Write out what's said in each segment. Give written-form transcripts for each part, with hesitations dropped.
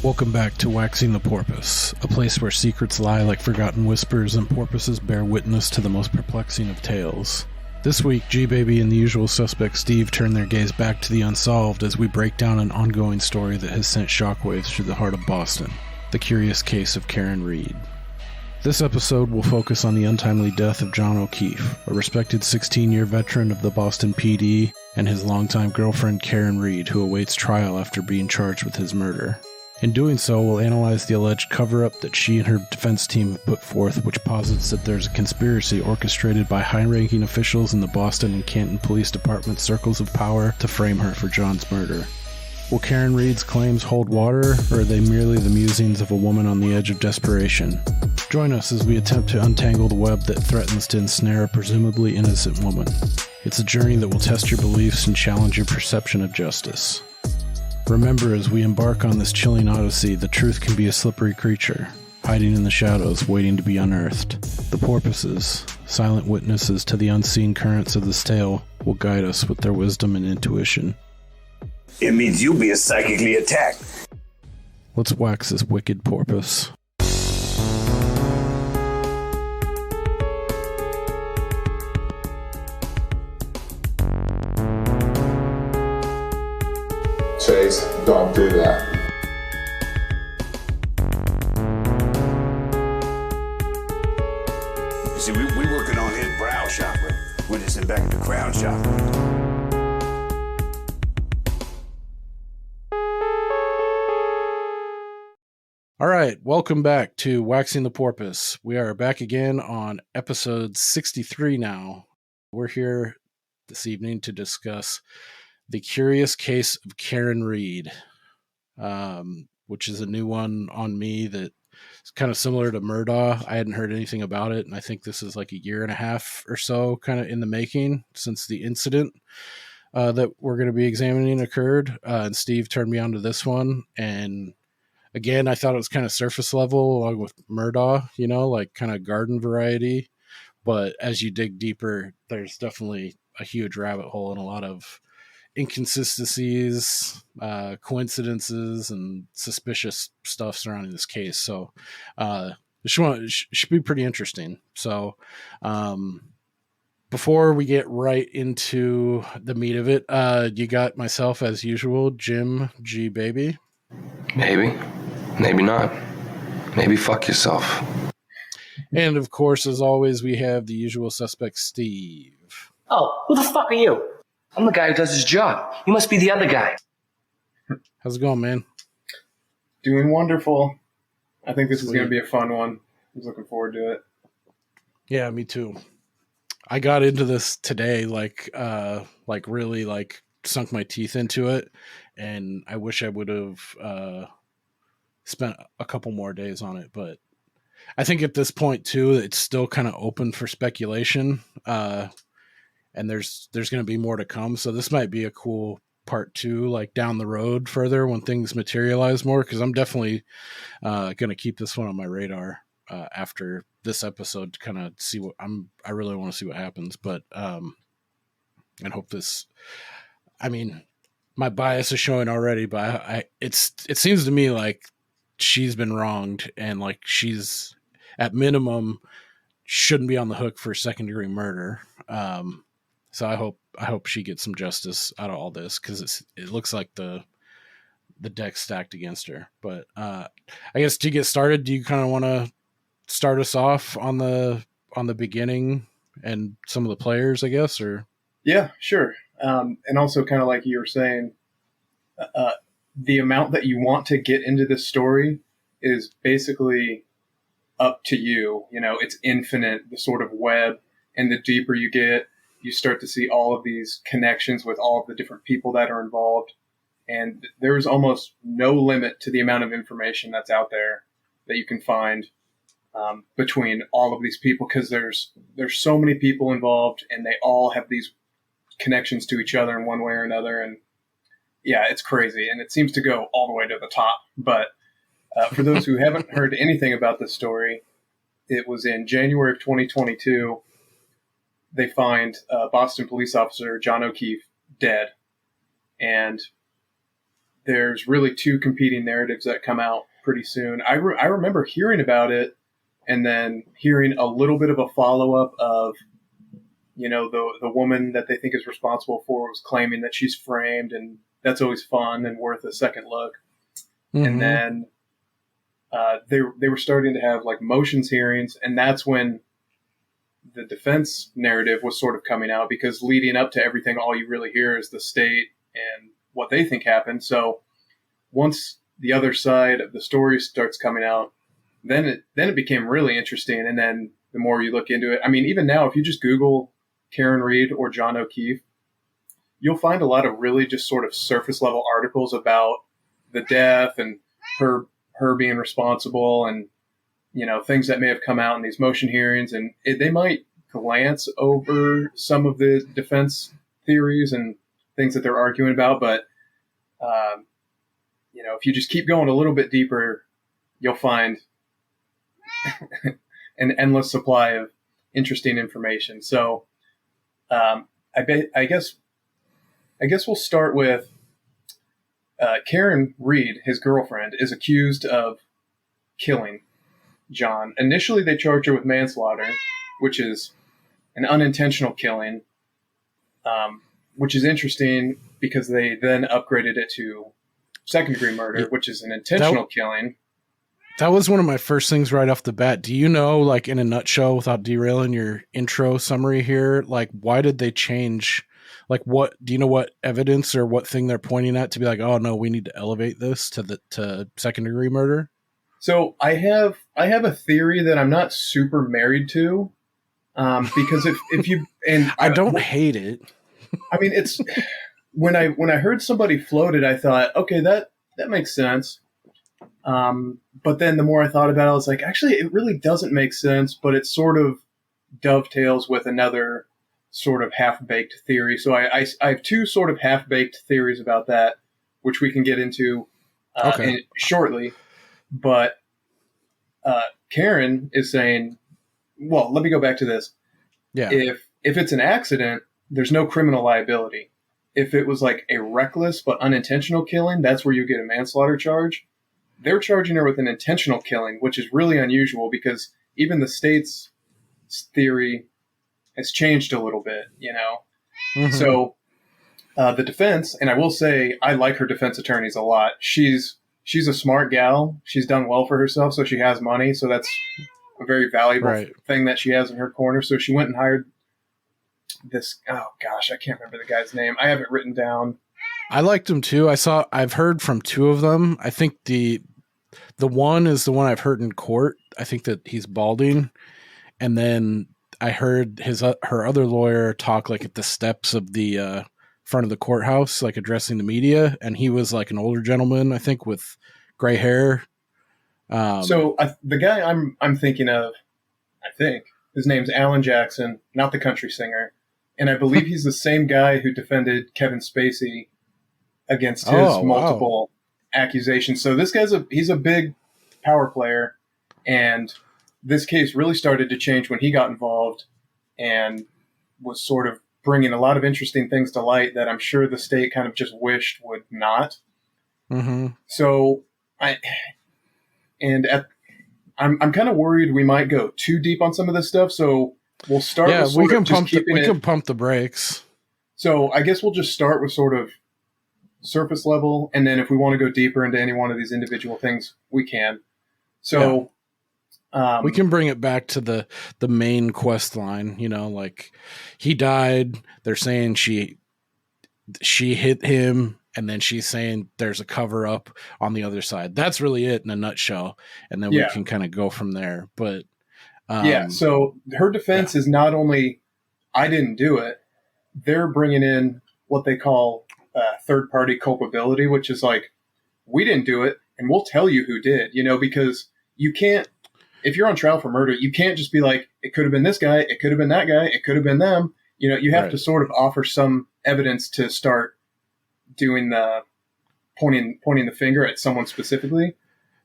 Welcome back to Waxing the Porpoise, a place where secrets lie like forgotten whispers and porpoises bear witness to the most perplexing of tales. This week, G-Baby and the usual suspect Steve turn their gaze back to the unsolved as we break down an ongoing story that has sent shockwaves through the heart of Boston, the curious case of Karen Reed. This episode will focus on the untimely death of John O'Keefe, a respected 16-year veteran of the Boston PD, and his longtime girlfriend Karen Reed, who awaits trial after being charged with his murder. In doing so, we'll analyze the alleged cover-up that she and her defense team have put forth, which posits that there's a conspiracy orchestrated by high-ranking officials in the Boston and Canton Police Department circles of power to frame her for John's murder. Will Karen Reed's claims hold water, or are they merely the musings of a woman on the edge of desperation? Join us as we attempt to untangle the web that threatens to ensnare a presumably innocent woman. It's a journey that will test your beliefs and challenge your perception of justice. Remember, as we embark on this chilling odyssey, the truth can be a slippery creature, hiding in the shadows, waiting to be unearthed. The porpoises, silent witnesses to the unseen currents of this tale, will guide us with their wisdom and intuition. It means you'll be psychically attacked. Let's wax this wicked porpoise. Chase, don't do that. You see, we working on his brow chakra. We're just in back of the crown chakra. All right, welcome back to Waxing the Porpoise. We are back again on episode 63 now. We're here this evening to discuss the curious case of Karen Reed, which is a new one on me that's kind of similar to Murdaugh. I hadn't heard anything about it, and I think this is like a year and a half or so kind of in the making since the incident that we're going to be examining occurred. And Steve turned me on to this one, and again, I thought it was kind of surface level along with Murdaugh, like kind of garden variety. But as you dig deeper, there's definitely a huge rabbit hole and a lot of inconsistencies, coincidences, and suspicious stuff surrounding this case. So it should be pretty interesting. So before we get right into the meat of it, you got myself, as usual, Jim G. Baby. Maybe. Maybe not. Maybe fuck yourself. And of course, as always, we have the usual suspect, Steve. Oh, who the fuck are you? I'm the guy who does his job. You must be the other guy. How's it going, man? Doing wonderful. I think this is going to be a fun one. I was looking forward to it. Yeah, me too. I got into this today, really sunk my teeth into it, and I wish I would have spent a couple more days on it, but I think at this point too, it's still kind of open for speculation, and there's going to be more to come. So this might be a cool part 2, like down the road further when things materialize more, because I'm definitely going to keep this one on my radar after this episode to kind of see I really want to see what happens, but and hope this. I mean, my bias is showing already, but it seems to me like she's been wronged, and like she's at minimum shouldn't be on the hook for second-degree murder. So I hope she gets some justice out of all this, because it looks like the deck's stacked against her. But I guess to get started, do you kind of want to start us off on the beginning and some of the players, I guess, or? Yeah, sure. And also kind of like you were saying, the amount that you want to get into this story is basically up to you. It's infinite, the sort of web, and the deeper you get, you start to see all of these connections with all of the different people that are involved. And there's almost no limit to the amount of information that's out there that you can find between all of these people, because there's so many people involved, and they all have these connections to each other in one way or another. And yeah, it's crazy, and it seems to go all the way to the top. But for those who haven't heard anything about this story, it was in January of 2022. They find Boston police officer John O'Keefe dead, and there's really two competing narratives that come out pretty soon. I remember hearing about it and then hearing a little bit of a follow-up of, the woman that they think is responsible for was claiming that she's framed, and that's always fun and worth a second look. Mm-hmm. And then they were starting to have like motions hearings, and that's when the defense narrative was sort of coming out, because leading up to everything, all you really hear is the state and what they think happened. So once the other side of the story starts coming out, then it became really interesting. And then the more you look into it, I mean, even now, if you just Google Karen Reed or John O'Keefe, you'll find a lot of really just sort of surface level articles about the death and her being responsible, and things that may have come out in these motion hearings, and they might glance over some of the defense theories and things that they're arguing about. But if you just keep going a little bit deeper, you'll find an endless supply of interesting information. So I guess we'll start with Karen Reed, his girlfriend, is accused of killing John. Initially, they charged her with manslaughter, which is an unintentional killing, which is interesting because they then upgraded it to second-degree murder, which is an intentional killing. That was one of my first things right off the bat. Do you know, like in a nutshell, without derailing your intro summary here, like why did they change? Like what, do you know what evidence or what thing they're pointing at to be like, oh no, we need to elevate this to second-degree murder? So I have a theory that I'm not super married to, because if you and I don't hate it. I mean, it's when I heard somebody float it, I thought, okay, that makes sense. But then the more I thought about it, I was like, actually, it really doesn't make sense, but it sort of dovetails with another sort of half-baked theory. So I have two sort of half-baked theories about that, which we can get into shortly. But Karen is saying, well, let me go back to this. Yeah. If it's an accident, there's no criminal liability. If it was like a reckless but unintentional killing, that's where you get a manslaughter charge. They're charging her with an intentional killing, which is really unusual because even the state's theory has changed a little bit, Mm-hmm. So the defense, and I will say I like her defense attorneys a lot. She's a smart gal. She's done well for herself, so she has money. So that's a very valuable thing that she has in her corner. So she went and hired this. Oh gosh, I can't remember the guy's name. I have it written down. I liked him too. I've heard from two of them. I think the one is the one I've heard in court. I think that he's balding, and then I heard her other lawyer talk like at the steps of the front of the courthouse, like addressing the media, and he was like an older gentleman, I think, with gray hair. So the guy I'm thinking of, I think his name's Alan Jackson, not the country singer, and I believe he's the same guy who defended Kevin Spacey against his multiple accusations. So this guy's he's a big power player, and this case really started to change when he got involved and was sort of bringing a lot of interesting things to light that I'm sure the state kind of just wished would not. Mm-hmm. So I'm kind of worried we might go too deep on some of this stuff. So we'll start. Yeah, with we can pump the brakes. So I guess we'll just start with sort of surface level, and then if we want to go deeper into any one of these individual things, we can. So we can bring it back to the main quest line. Like he died. They're saying she hit him, and then she's saying there's a cover up on the other side. That's really it in a nutshell. And then we can kind of go from there. But so her defense is not only I didn't do it. They're bringing in what they call third-party culpability, which is like, we didn't do it, and we'll tell you who did, because you can't, if you're on trial for murder, you can't just be like, it could have been this guy, it could have been that guy, it could have been them. You have to sort of offer some evidence to start doing the pointing the finger at someone specifically.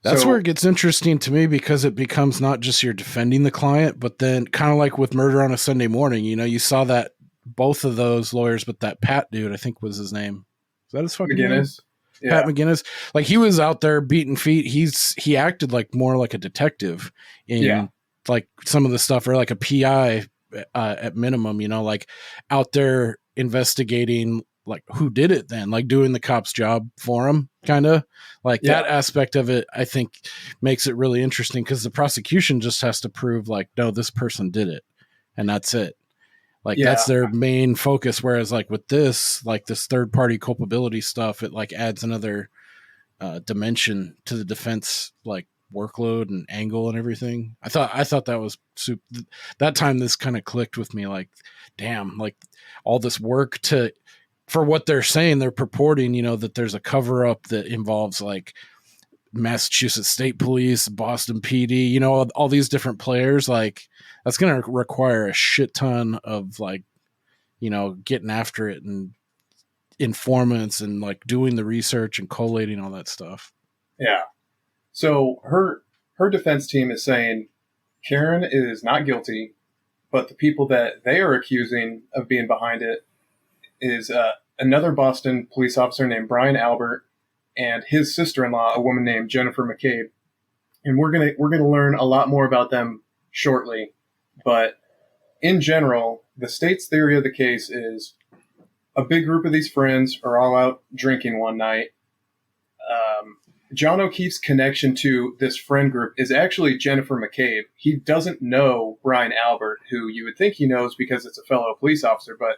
That's where it gets interesting to me, because it becomes not just you're defending the client, but then kind of like with Murder on a Sunday Morning, you saw that both of those lawyers, but that Pat dude, I think was his name. Is that his fucking name? Pat McGinnis, like he was out there beating feet. He acted like more like a detective in like some of the stuff, or like a PI at minimum, you know, like out there investigating like who did it then, like doing the cop's job for him, kind of like that aspect of it, I think makes it really interesting because the prosecution just has to prove like, no, this person did it. And that's it. Like that's their main focus. Whereas like with this, like this third party culpability stuff, it like adds another dimension to the defense, like workload and angle and everything. I thought that was super. That time this kind of clicked with me, like, damn, like all this work for what they're saying, they're purporting, you know, that there's a cover up that involves like Massachusetts State Police, Boston PD, you know, all these different players. Like that's going to require a shit ton of like, you know, getting after it and informants and like doing the research and collating all that stuff. Yeah. So her defense team is saying Karen is not guilty, but the people that they are accusing of being behind it is another Boston police officer named Brian Albert and his sister-in-law, a woman named Jennifer McCabe. And we're gonna learn a lot more about them shortly. But in general, the state's theory of the case is a big group of these friends are all out drinking one night. John O'Keefe's connection to this friend group is actually Jennifer McCabe. He doesn't know Brian Albert, who you would think he knows because it's a fellow police officer, but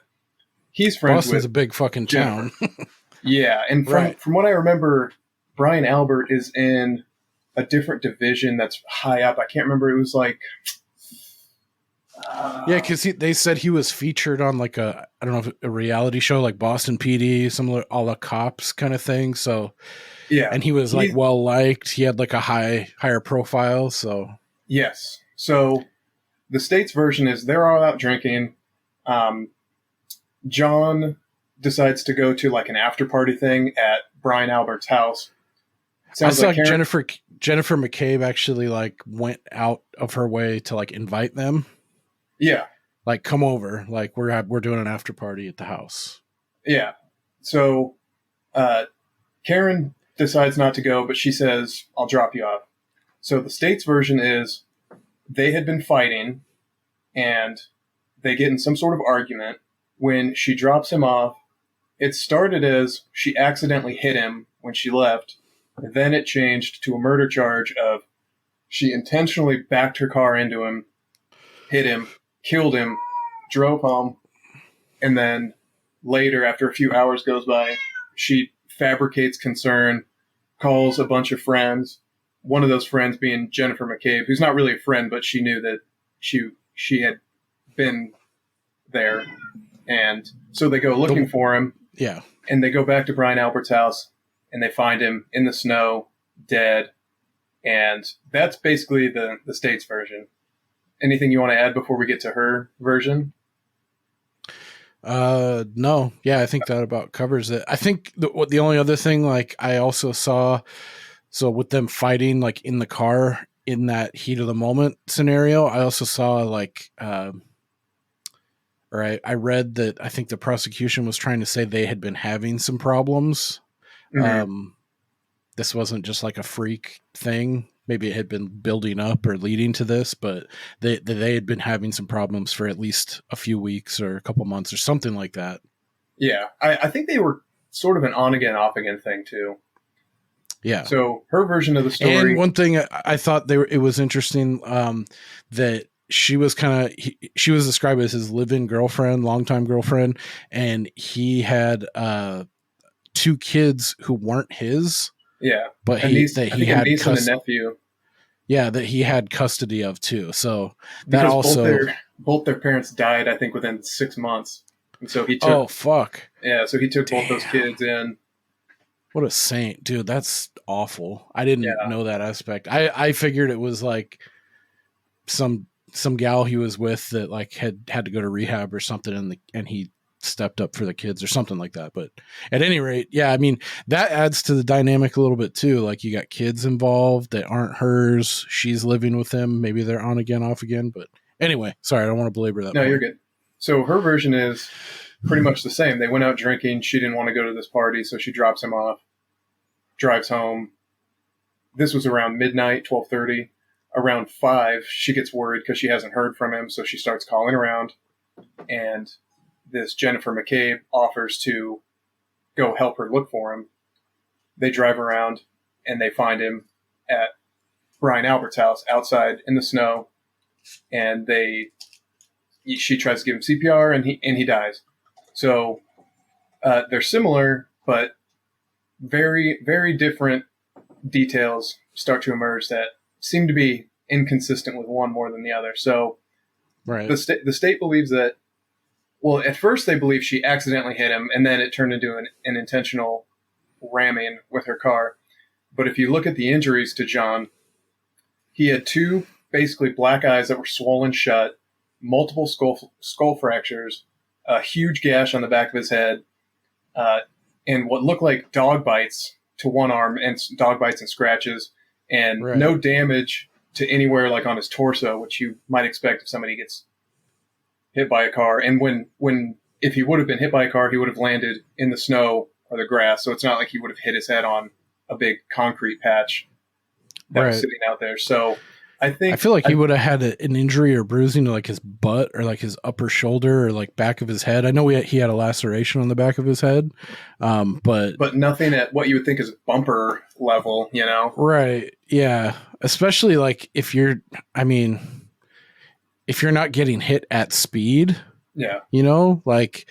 he's friends Boston's with a big fucking town. Yeah, and from what I remember, Brian Albert is in a different division that's high up. I can't remember. It was like... yeah, because they said he was featured on like a reality show like Boston PD, similar a la Cops kind of thing. So yeah, and he was like well liked. He had like a higher profile. So yes, so the state's version is they're all out drinking. John decides to go to like an after party thing at Brian Albert's house. Sounds like Jennifer McCabe actually like went out of her way to like invite them. Yeah. Like come over, like we're doing an after party at the house. Yeah. So Karen decides not to go, but she says, I'll drop you off. So the state's version is they had been fighting and they get in some sort of argument. When she drops him off, it started as she accidentally hit him when she left. Then it changed to a murder charge of she intentionally backed her car into him, hit him, killed him, drove home, and then later, after a few hours goes by, she fabricates concern, calls a bunch of friends, one of those friends being Jennifer McCabe, who's not really a friend, but she knew that she had been there. And so they go looking for him. Yeah. And they go back to Brian Albert's house, and they find him in the snow, dead. And that's basically the state's version. Anything you want to add before we get to her version? No. Yeah, I think that about covers it. I think the only other thing, like I also saw, so with them fighting like in the car in that heat of the moment scenario, I also saw like, I read that I think the prosecution was trying to say they had been having some problems. Mm-hmm. This wasn't just like a freak thing. Maybe it had been building up or leading to this, but they had been having some problems for at least a few weeks or a couple months or something like that. Yeah, I think they were sort of an on again, off again thing too. Yeah. So her version of the story. And one thing I thought it was interesting that she was she was described as his live-in girlfriend, longtime girlfriend, and he had 2 kids who weren't his. Yeah, but he had niece and a nephew. Yeah, that he had custody of too. So because that also both their parents died, I think, within 6 months, and so he took. Oh fuck! Yeah, so he took both those kids in. What a saint, dude! That's awful. I didn't know that aspect. I figured it was like some gal he was with that like had to go to rehab or something, and he stepped up for the kids or something like that. But at any rate, yeah, I mean, that adds to the dynamic a little bit too. Like you got kids involved that aren't hers. She's living with them. Maybe they're on again, off again. But anyway, sorry, I don't want to belabor that. No, you're good. So her version is pretty much the same. They went out drinking. She didn't want to go to this party, so she drops him off. drives home. This was around midnight, 12:30. Around 5, she gets worried because she hasn't heard from him, so she starts calling around. And this Jennifer McCabe offers to go help her look for him. They drive around, and they find him at Brian Albert's house outside in the snow. And she tries to give him CPR, and he dies. So they're similar, but very, very different details start to emerge that seem to be inconsistent with one more than the other. So Right. the state believes that, well, at first they believe she accidentally hit him, and then it turned into an intentional ramming with her car. But if you look at the injuries to John, he had 2 basically black eyes that were swollen shut, multiple skull fractures, a huge gash on the back of his head, and what looked like dog bites to one arm, and dog bites and scratches, and Right. no damage to anywhere like on his torso, which you might expect if somebody gets hit by a car. And if he would have been hit by a car, he would have landed in the snow or the grass. So it's not like he would have hit his head on a big concrete patch that was Right. sitting out there. So I feel like he would have had an injury or bruising to like his butt or like his upper shoulder or like back of his head. I know he had a laceration on the back of his head, but nothing at what you would think is bumper level, you know? right, yeah. Especially like if you're not getting hit at speed, Yeah. you know, like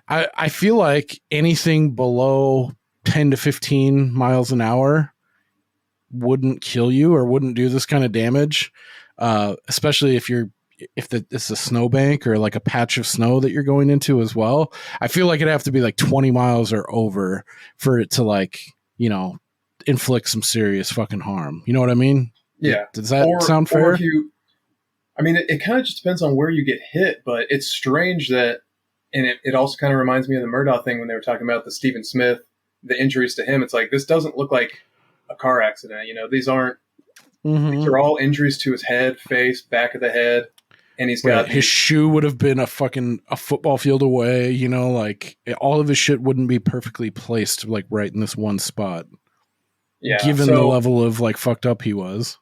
I feel like anything below 10 to 15 miles an hour wouldn't kill you or wouldn't do this kind of damage, especially if it's a snowbank or like a patch of snow that you're going into as well. I feel like it'd have to be like 20 miles or over for it to like, you know, inflict some serious fucking harm. You know what I mean? Yeah. Does that sound fair? Or if it kind of just depends on where you get hit, but it's strange that, and it also kind of reminds me of the Murdaugh thing when they were talking about the Stephen Smith, the injuries to him. It's like, this doesn't look like a car accident. You know, these are all injuries to his head, face, back of the head. And he's got his shoe would have been a football field away, you know, like all of his shit wouldn't be perfectly placed like right in this one spot. Yeah. Given the level of like fucked up he was.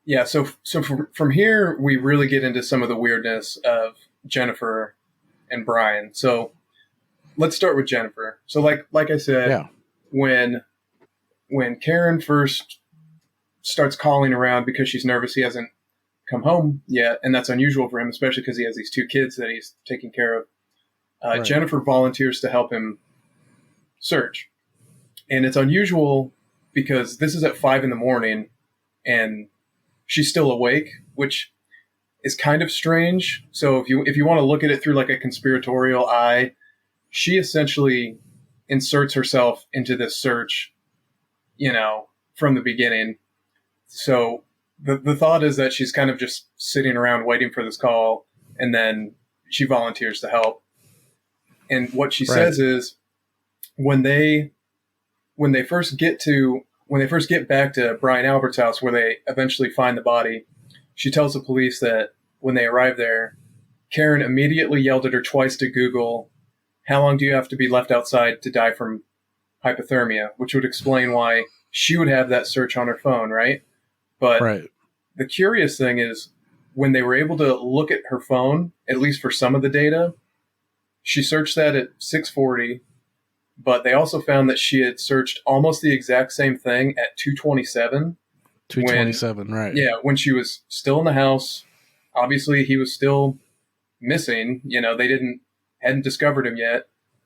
Yeah. So from here, we really get into some of the weirdness of Jennifer and Brian. So let's start with Jennifer. So like I said, yeah. When Karen first starts calling around because she's nervous he hasn't come home yet, and that's unusual for him, especially because he has these 2 kids that he's taking care of. Right. Jennifer volunteers to help him search. And it's unusual because this is at 5 a.m, and she's still awake, which is kind of strange. So if you want to look at it through like a conspiratorial eye, she essentially inserts herself into this search, you know, from the beginning. So the thought is that she's kind of just sitting around waiting for this call, and then she volunteers to help. And what she says is when they first get back to Brian Albert's house, where they eventually find the body, she tells the police that when they arrive there, Karen immediately yelled at her twice to Google, "How long do you have to be left outside to die from hypothermia?" Which would explain why she would have that search on her phone, right? But the curious thing is, when they were able to look at her phone, at least for some of the data, she searched that at 6:40, but they also found that she had searched almost the exact same thing at 2:27. 2:27, right. Yeah, when she was still in the house. Obviously, he was still missing. You know, they hadn't discovered him yet.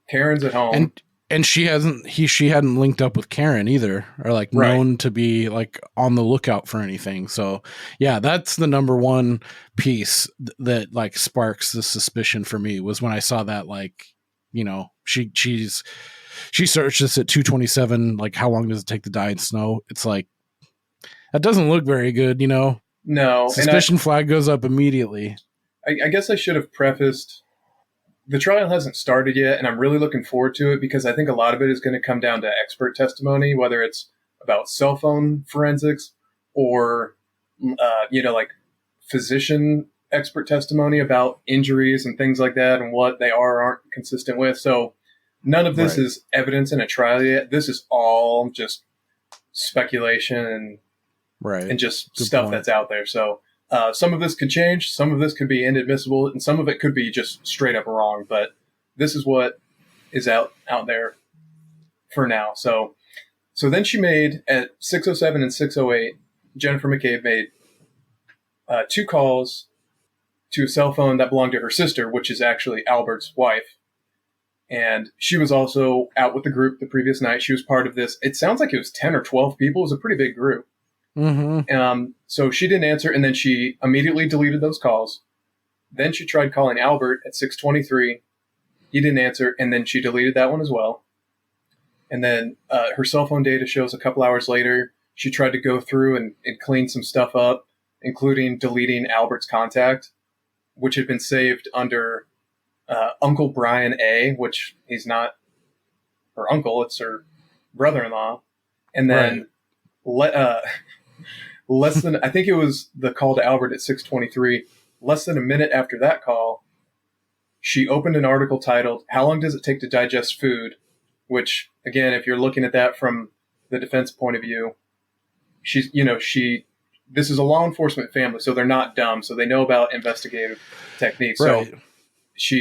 Karen's at home. And she hadn't linked up with Karen either, or like known to be like on the lookout for anything. So yeah, that's the number one piece that like sparks the suspicion for me, was when I saw that, like, you know, she searched this at 2:27. Like, how long does it take to die in snow? It's like, that doesn't look very good, you know? No. Suspicion flag goes up immediately. I guess I should have prefaced, the trial hasn't started yet, and I'm really looking forward to it, because I think a lot of it is going to come down to expert testimony, whether it's about cell phone forensics or, like physician expert testimony about injuries and things like that, and what they are or aren't consistent with. So none of this is evidence in a trial yet. This is all just speculation and just Good stuff point. that's out there. So some of this could change, some of this could be inadmissible, and some of it could be just straight up wrong. But this is what is out there for now. So then she made at 6:07 and 6:08. Jennifer McCabe made 2 calls to a cell phone that belonged to her sister, which is actually Albert's wife. And she was also out with the group the previous night. She was part of this. It sounds like it was 10 or 12 people. It was a pretty big group. Mm-hmm. So she didn't answer, and then she immediately deleted those calls. Then she tried calling Albert at 6:23. He didn't answer, and then she deleted that one as well. And then her cell phone data shows a couple hours later, she tried to go through and clean some stuff up, including deleting Albert's contact, which had been saved under Uncle Brian A., which he's not her uncle, it's her brother-in-law. And then less than, I think it was the call to Albert at 6:23, less than a minute after that call, she opened an article titled, "How Long Does It Take to Digest Food?" Which, again, if you're looking at that from the defense point of view, this is a law enforcement family, so they're not dumb, so they know about investigative techniques. Right. So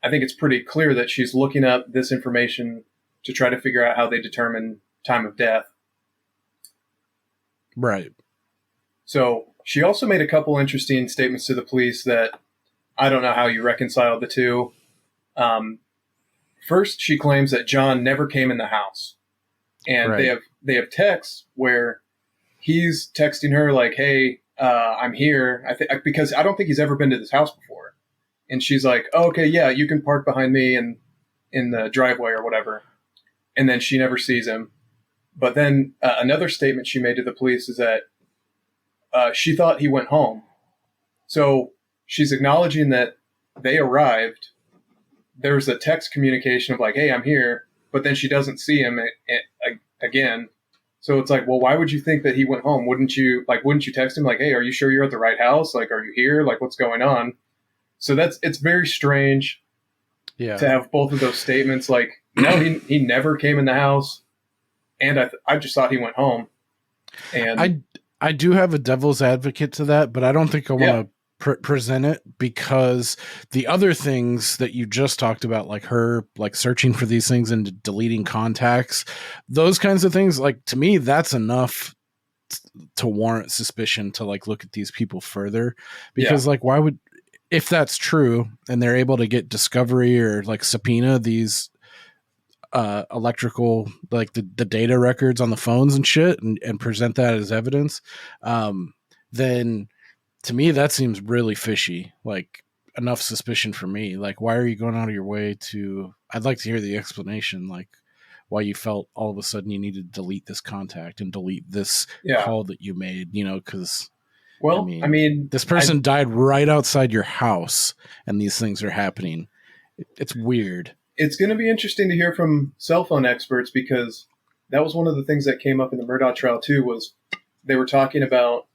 I think it's pretty clear that she's looking up this information to try to figure out how they determine time of death. Right. So she also made a couple interesting statements to the police that I don't know how you reconcile the two. First, she claims that John never came in the house, and they have texts where he's texting her like, "Hey, I'm here." Because I don't think he's ever been to this house before, and she's like, "Oh, okay, yeah, you can park behind me in the driveway or whatever." And then she never sees him. But then another statement she made to the police is that she thought he went home. So she's acknowledging that they arrived. There's a text communication of like, "Hey, I'm here," but then she doesn't see him again. So it's like, well, why would you think that he went home? Wouldn't you text him like, "Hey, are you sure you're at the right house? Like, are you here? Like, what's going on?" So it's very strange to have both of those statements. Like, no, he never came in the house, and I just thought he went home. And I do have a devil's advocate to that, but I don't think I want to present it, because the other things that you just talked about, like her like searching for these things and deleting contacts, those kinds of things, like to me that's enough to warrant suspicion to like look at these people further. Because like, why would, if that's true and they're able to get discovery or like subpoena these electrical, like the data records on the phones and shit, and present that as evidence, then to me that seems really fishy. Like, enough suspicion for me. Like, why are you going out of your way to, I'd like to hear the explanation, like why you felt all of a sudden you needed to delete this contact and delete this call that you made, because I mean this person died right outside your house and these things are happening. It's weird. It's going to be interesting to hear from cell phone experts, because that was one of the things that came up in the Murdaugh trial too, was they were talking about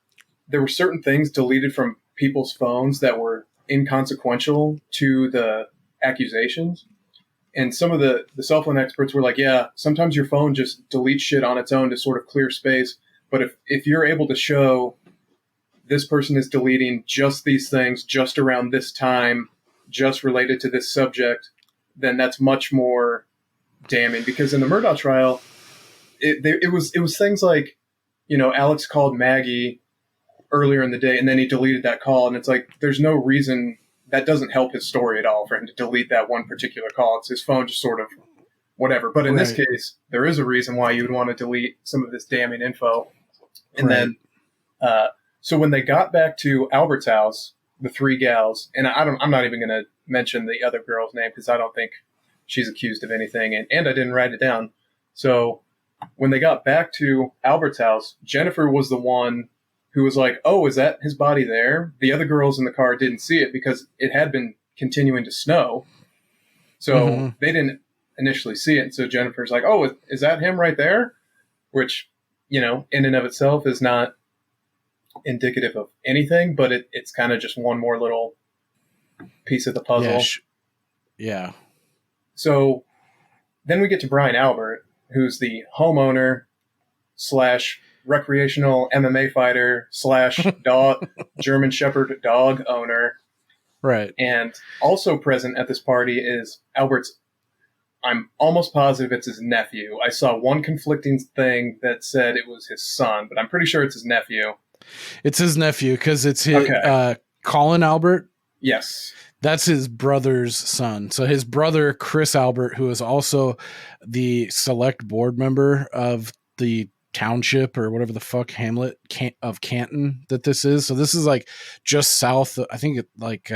there were certain things deleted from people's phones that were inconsequential to the accusations. And some of the cell phone experts were like, yeah, sometimes your phone just deletes shit on its own to sort of clear space. But if you're able to show this person is deleting just these things just around this time, just related to this subject, then that's much more damning. Because in the Murdaugh trial, it was things like, Alex called Maggie earlier in the day and then he deleted that call, and it's like there's no reason, that doesn't help his story at all for him to delete that one particular call. It's his phone just sort of whatever. But in this case, there is a reason why you would want to delete some of this damning info. And then so when they got back to Albert's house, the 3 gals, and I'm not even going to mention the other girl's name because I don't think she's accused of anything, and I didn't write it down. So when they got back to Albert's house, Jennifer was the one who was like, "Oh, is that his body there?" The other girls in the car didn't see it because it had been continuing to snow. So they didn't initially see it. So Jennifer's like, "Oh, is that him right there?" Which, in and of itself is not indicative of anything, but it's kind of just one more little piece of the puzzle. Yeah. So then we get to Brian Albert, who's the homeowner slash recreational MMA fighter slash dog German Shepherd dog owner. Right. And also present at this party is Albert's, I'm almost positive it's his nephew. I saw one conflicting thing that said it was his son, but I'm pretty sure it's his nephew. It's his nephew because it's his Colin Albert. Yes. That's his brother's son. So his brother, Chris Albert, who is also the select board member of the township or whatever the fuck hamlet of Canton that this is. So this is like just south. I think it like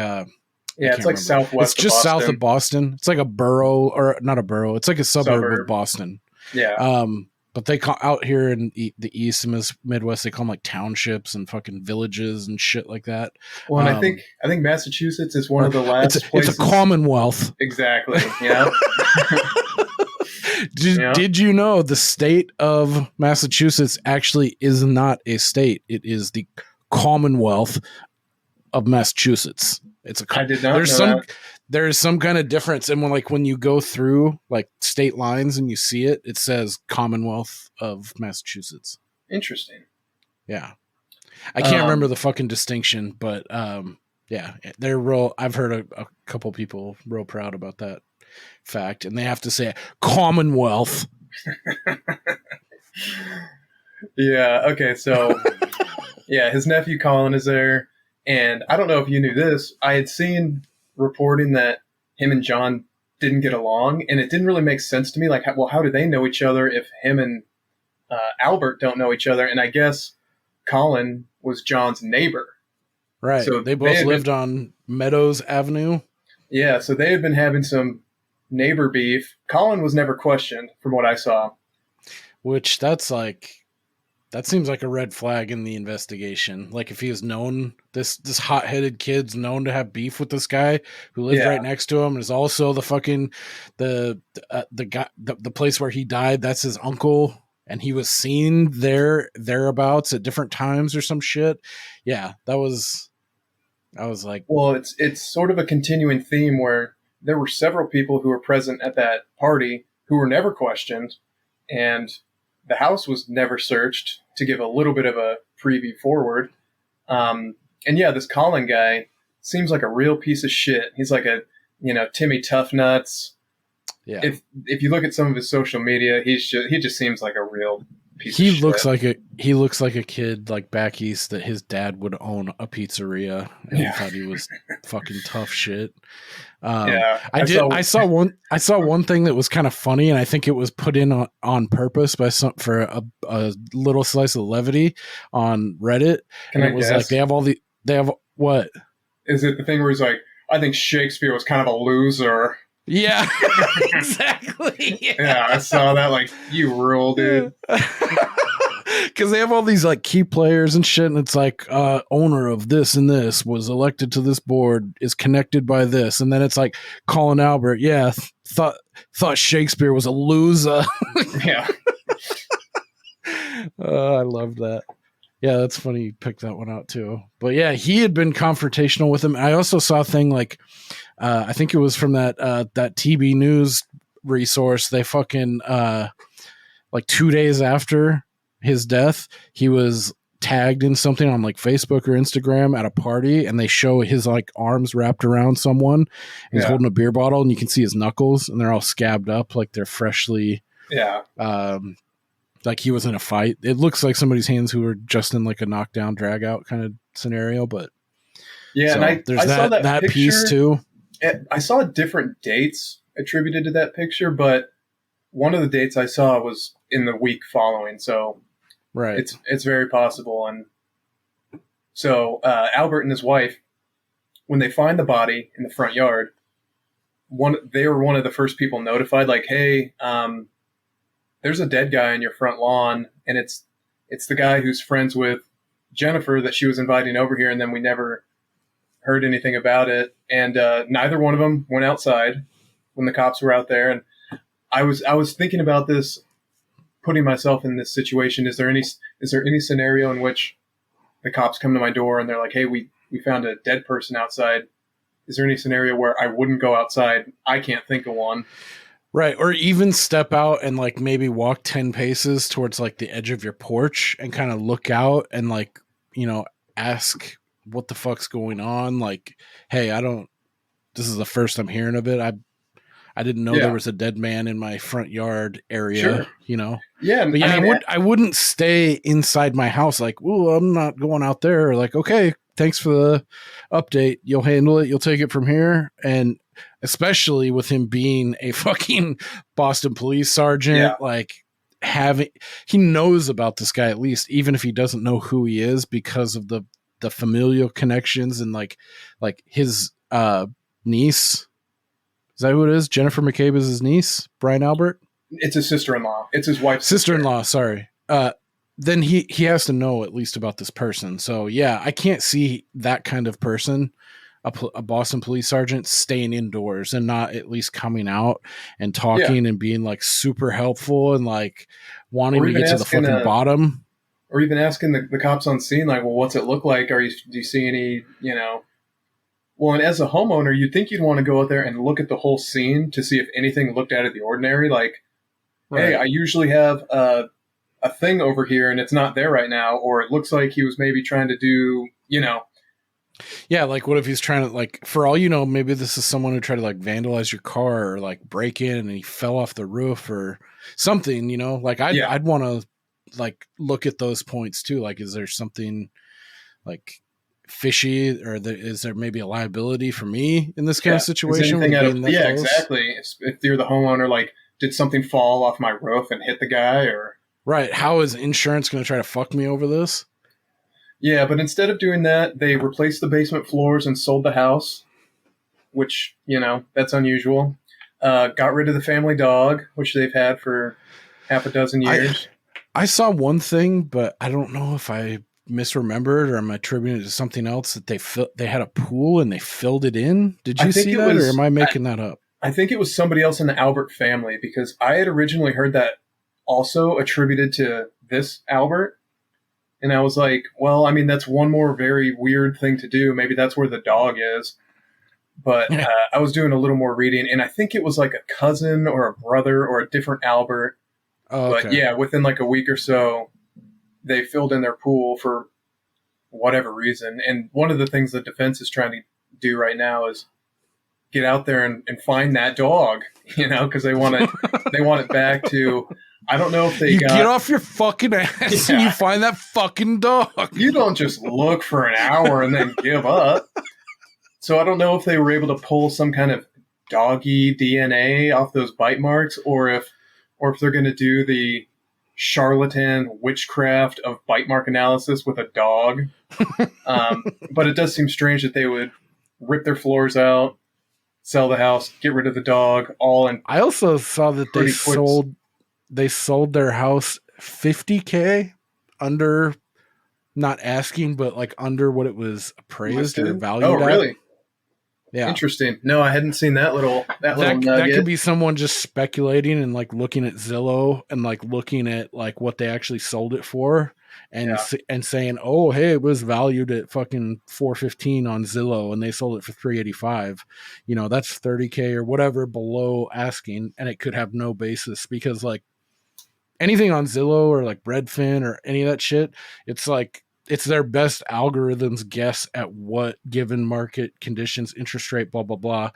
it's like southwest. It's just south of Boston. It's like a borough, or not a borough. It's like a suburb of Boston. Yeah. But they call out here in the East and Midwest, they call them like townships and fucking villages and shit like that. Well, and I think Massachusetts is one of the last places. It's a commonwealth. Exactly. Yeah. Did you know the state of Massachusetts actually is not a state? It is the Commonwealth of Massachusetts. I did not know that. There's some kind of difference, and when you go through like state lines and you see it, it says Commonwealth of Massachusetts. Interesting. Yeah, I can't remember the fucking distinction, but yeah, they're real. I've heard a couple people real proud about that fact, and they have to say Commonwealth. Yeah. Okay. So, yeah, his nephew Colin is there, and I don't know if you knew this. I had seen reporting that him and John didn't get along, and it didn't really make sense to me. Like, well, how do they know each other if him and Albert don't know each other? And I guess Colin was John's neighbor. Right. So they both lived on Meadows Avenue. Yeah. So they had been having some neighbor beef. Colin was never questioned from what I saw. Which that seems like a red flag in the investigation. Like if he was known, this hot-headed kid's known to have beef with this guy who lived right next to him, and is also the fucking the guy, the place where he died. That's his uncle, and he was seen thereabouts at different times or some shit. Yeah, I was like, well, it's sort of a continuing theme where there were several people who were present at that party who were never questioned, and the house was never searched, to give a little bit of a preview forward. And yeah, this Colin guy seems like a real piece of shit. He's like a, Timmy Tough Nuts. Yeah. If you look at some of his social media, he just seems like a real piece of shit. He looks like a kid like back east that his dad would own a pizzeria, and he thought he was fucking tough shit. I saw one thing that was kind of funny, and I think it was put in on purpose for a little slice of levity on Reddit. It was like they have what? Is it the thing where he's like, I think Shakespeare was kind of a loser? Yeah, exactly. Yeah, I saw that. Like, you rule, dude. Because they have all these like key players and shit, and it's like owner of this and this was elected to this board, is connected by this, and then it's like Colin Albert, thought Shakespeare was a loser. Yeah. I love that. Yeah, that's funny you picked that one out too. But yeah, he had been confrontational with him. I also saw a thing like I think it was from that TB News resource. They fucking like 2 days after his death, he was tagged in something on like Facebook or Instagram at a party, and they show his like arms wrapped around someone. He's holding a beer bottle, and you can see his knuckles, and they're all scabbed up like they're freshly like he was in a fight. It looks like somebody's hands who were just in like a knockdown drag out kind of scenario, but yeah, so and I saw that picture, piece too. I saw different dates attributed to that picture, but one of the dates I saw was in the week following, so right, it's very possible. And so Albert and his wife, when they find the body in the front yard, they were one of the first people notified. Like, hey, there's a dead guy in your front lawn, and it's the guy who's friends with Jennifer that she was inviting over here, and then we never heard anything about it. And neither one of them went outside when the cops were out there. And I was thinking about this, putting myself in this situation. Is there any scenario in which the cops come to my door and they're like, hey, we found a dead person outside? Is there any scenario where I wouldn't go outside? I can't think of one. Right. Or even step out and like maybe walk 10 paces towards like the edge of your porch and kind of look out and like, ask what the fuck's going on. Like, hey, this is the first I'm hearing of it. I didn't know there was a dead man in my front yard area, Yeah. But yeah, I wouldn't stay inside my house like, well, I'm not going out there. Or like, okay, thanks for the update. You'll handle it. You'll take it from here. And especially with him being a fucking Boston police sergeant, like he knows about this guy at least, even if he doesn't know who he is because of the familial connections and like his niece. Is that who it is? Jennifer McCabe is his niece, Brian Albert? It's his sister-in-law. It's his wife's sister-in-law, sorry. Then he has to know at least about this person. So yeah, I can't see that kind of person, a Boston police sergeant, staying indoors and not at least coming out and talking and being like super helpful and like wanting to get to the fucking bottom. Or even asking the cops on scene, like, well, what's it look like? Do you see any, Well, and as a homeowner, you'd think you'd want to go out there and look at the whole scene to see if anything looked out of the ordinary. Like, hey, I usually have a thing over here and it's not there right now. Or it looks like he was maybe trying to do, Yeah, like what if he's trying to, like, for all you know, maybe this is someone who tried to like vandalize your car or like break in and he fell off the roof or something, Like I'd want to like look at those points too. Like, is there something like fishy, or is there maybe a liability for me in this kind of situation? Exactly. If you're the homeowner, like, did something fall off my roof and hit the guy? Or right, how is insurance going to try to fuck me over this? Yeah, but instead of doing that, they replaced the basement floors and sold the house, which, that's unusual. Got rid of the family dog, which they've had for half a dozen years. I saw one thing, but I don't know if I misremembered or am I attributing it to something else, that they had a pool and they filled it in. Did you see that, or am I making that up? I think it was somebody else in the Albert family, because I had originally heard that also attributed to this Albert. And I was like, well, I mean, that's one more very weird thing to do. Maybe that's where the dog is. But I was doing a little more reading, and I think it was like a cousin or a brother or a different Albert. Oh, okay. But yeah, within like a week or so, they filled in their pool for whatever reason. And one of the things the defense is trying to do right now is get out there and find that dog, because they want it back to, I don't know if they get off your fucking ass and you find that fucking dog. You don't just look for an hour and then give up. So I don't know if they were able to pull some kind of doggy DNA off those bite marks, or if they're going to do the charlatan witchcraft of bite mark analysis with a dog. But it does seem strange that they would rip their floors out, sell the house, get rid of the dog, all in. I also saw that they sold their house $50K under, not asking, but like under what it was appraised or valued at. Oh, really? Yeah. Interesting. No, I hadn't seen that little nugget. That could be someone just speculating and like looking at Zillow and like looking at like what they actually sold it for and saying, oh, hey, it was valued at fucking $415 on Zillow and they sold it for $385. That's $30K or whatever below asking, and it could have no basis, because like anything on Zillow or like Redfin or any of that shit, it's like, it's their best algorithms guess at what given market conditions, interest rate, blah, blah, blah,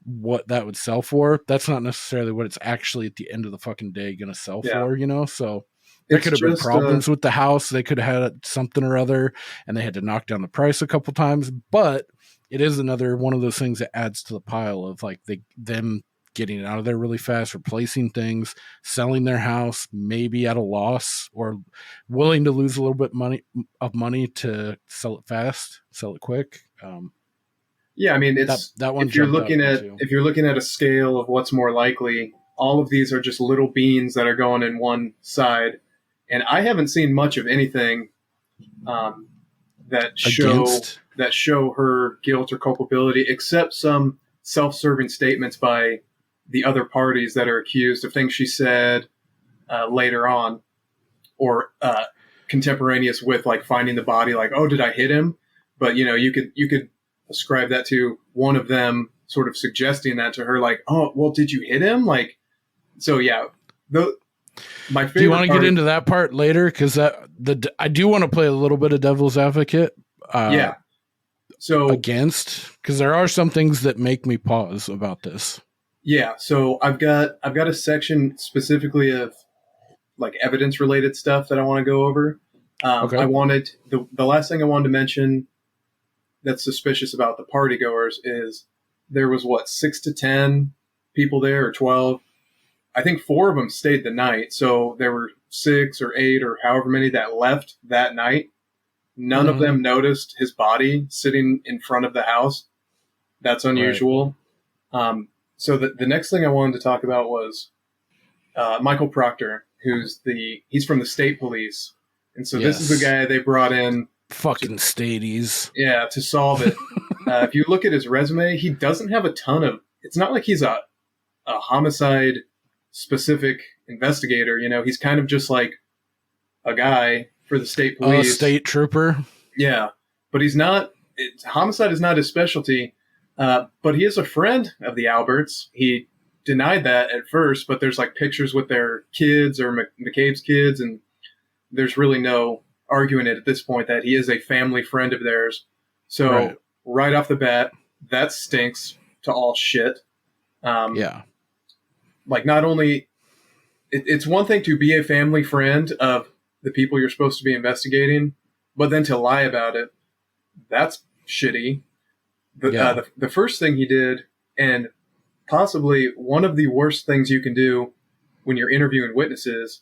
what that would sell for. That's not necessarily what it's actually at the end of the fucking day going to sell for, So there could have been problems with the house. They could have had something or other, and they had to knock down the price a couple times. But it is another one of those things that adds to the pile of like them getting out of there really fast, replacing things, selling their house maybe at a loss, or willing to lose a little bit of money to sell it fast, sell it quick. Yeah, I mean, it's that one. If you're looking at a scale of what's more likely, all of these are just little beans that are going in one side, and I haven't seen much of anything that show her guilt or culpability, except some self-serving statements by the other parties that are accused of things she said later on, or contemporaneous with like finding the body, like, oh, did I hit him? But you could ascribe that to one of them sort of suggesting that to her, like, oh, well, did you hit him? Like, So yeah, the my favorite. Do you want to part, get into that part later? Because I do want to play a little bit of devil's advocate. Yeah. So against, because there are some things that make me pause about this. Yeah, so I've got a section specifically of like evidence related stuff that I want to go over. Okay. I wanted the last thing I wanted to mention that's suspicious about the party goers is there was 6 to 10 people there, or 12. I think 4 of them stayed the night, so there were 6 or 8 or however many that left that night. None of them noticed his body sitting in front of the house. That's unusual. Right. So the next thing I wanted to talk about was Michael Proctor, he's from the state police. And so This is the guy they brought in. Fucking stadies. Yeah, to solve it. If you look at his resume, he doesn't have a ton of, it's not like he's a homicide specific investigator. He's kind of just like a guy for the state police. A state trooper. Yeah, but he's not, homicide is not his specialty. But he is a friend of the Alberts. He denied that at first, but there's like pictures with their kids or McCabe's kids, and there's really no arguing it at this point that he is a family friend of theirs. So right off the bat, that stinks to all shit. Yeah. Like not only, it's one thing to be a family friend of the people you're supposed to be investigating, but then to lie about it, that's shitty. The first thing he did, and possibly one of the worst things you can do when you're interviewing witnesses,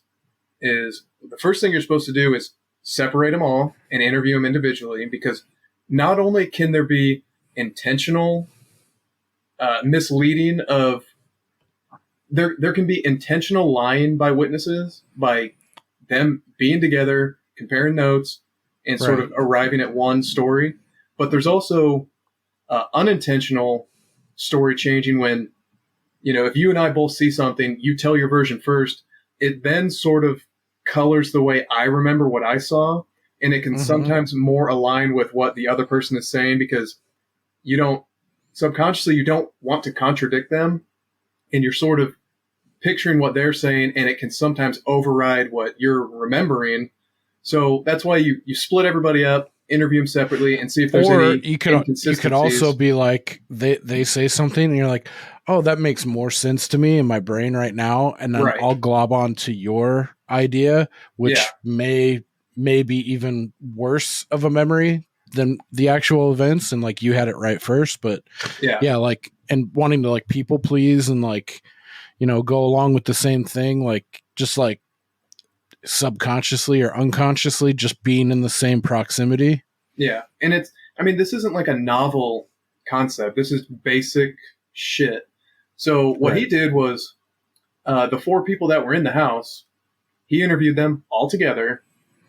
is the first thing you're supposed to do is separate them all and interview them individually, because not only can there be intentional misleading of, there can be intentional lying by witnesses, by them being together, comparing notes, and sort of arriving at one story. But there's also unintentional story changing when, if you and I both see something, you tell your version first, it then sort of colors the way I remember what I saw, and it can sometimes more align with what the other person is saying, because subconsciously you don't want to contradict them, and you're sort of picturing what they're saying, and it can sometimes override what you're remembering. So that's why you split everybody up, interview them separately, and see if there's any inconsistencies. You could also be like, they say something, and you're like, oh, that makes more sense to me in my brain right now, and then I'll glob on to your idea, which may be even worse of a memory than the actual events, and like you had it right first, but like, and wanting to like people please and like, go along with the same thing, like just like subconsciously or unconsciously just being in the same proximity. Yeah. And this isn't like a novel concept. This is basic shit. So what he did was, the 4 people that were in the house, he interviewed them all together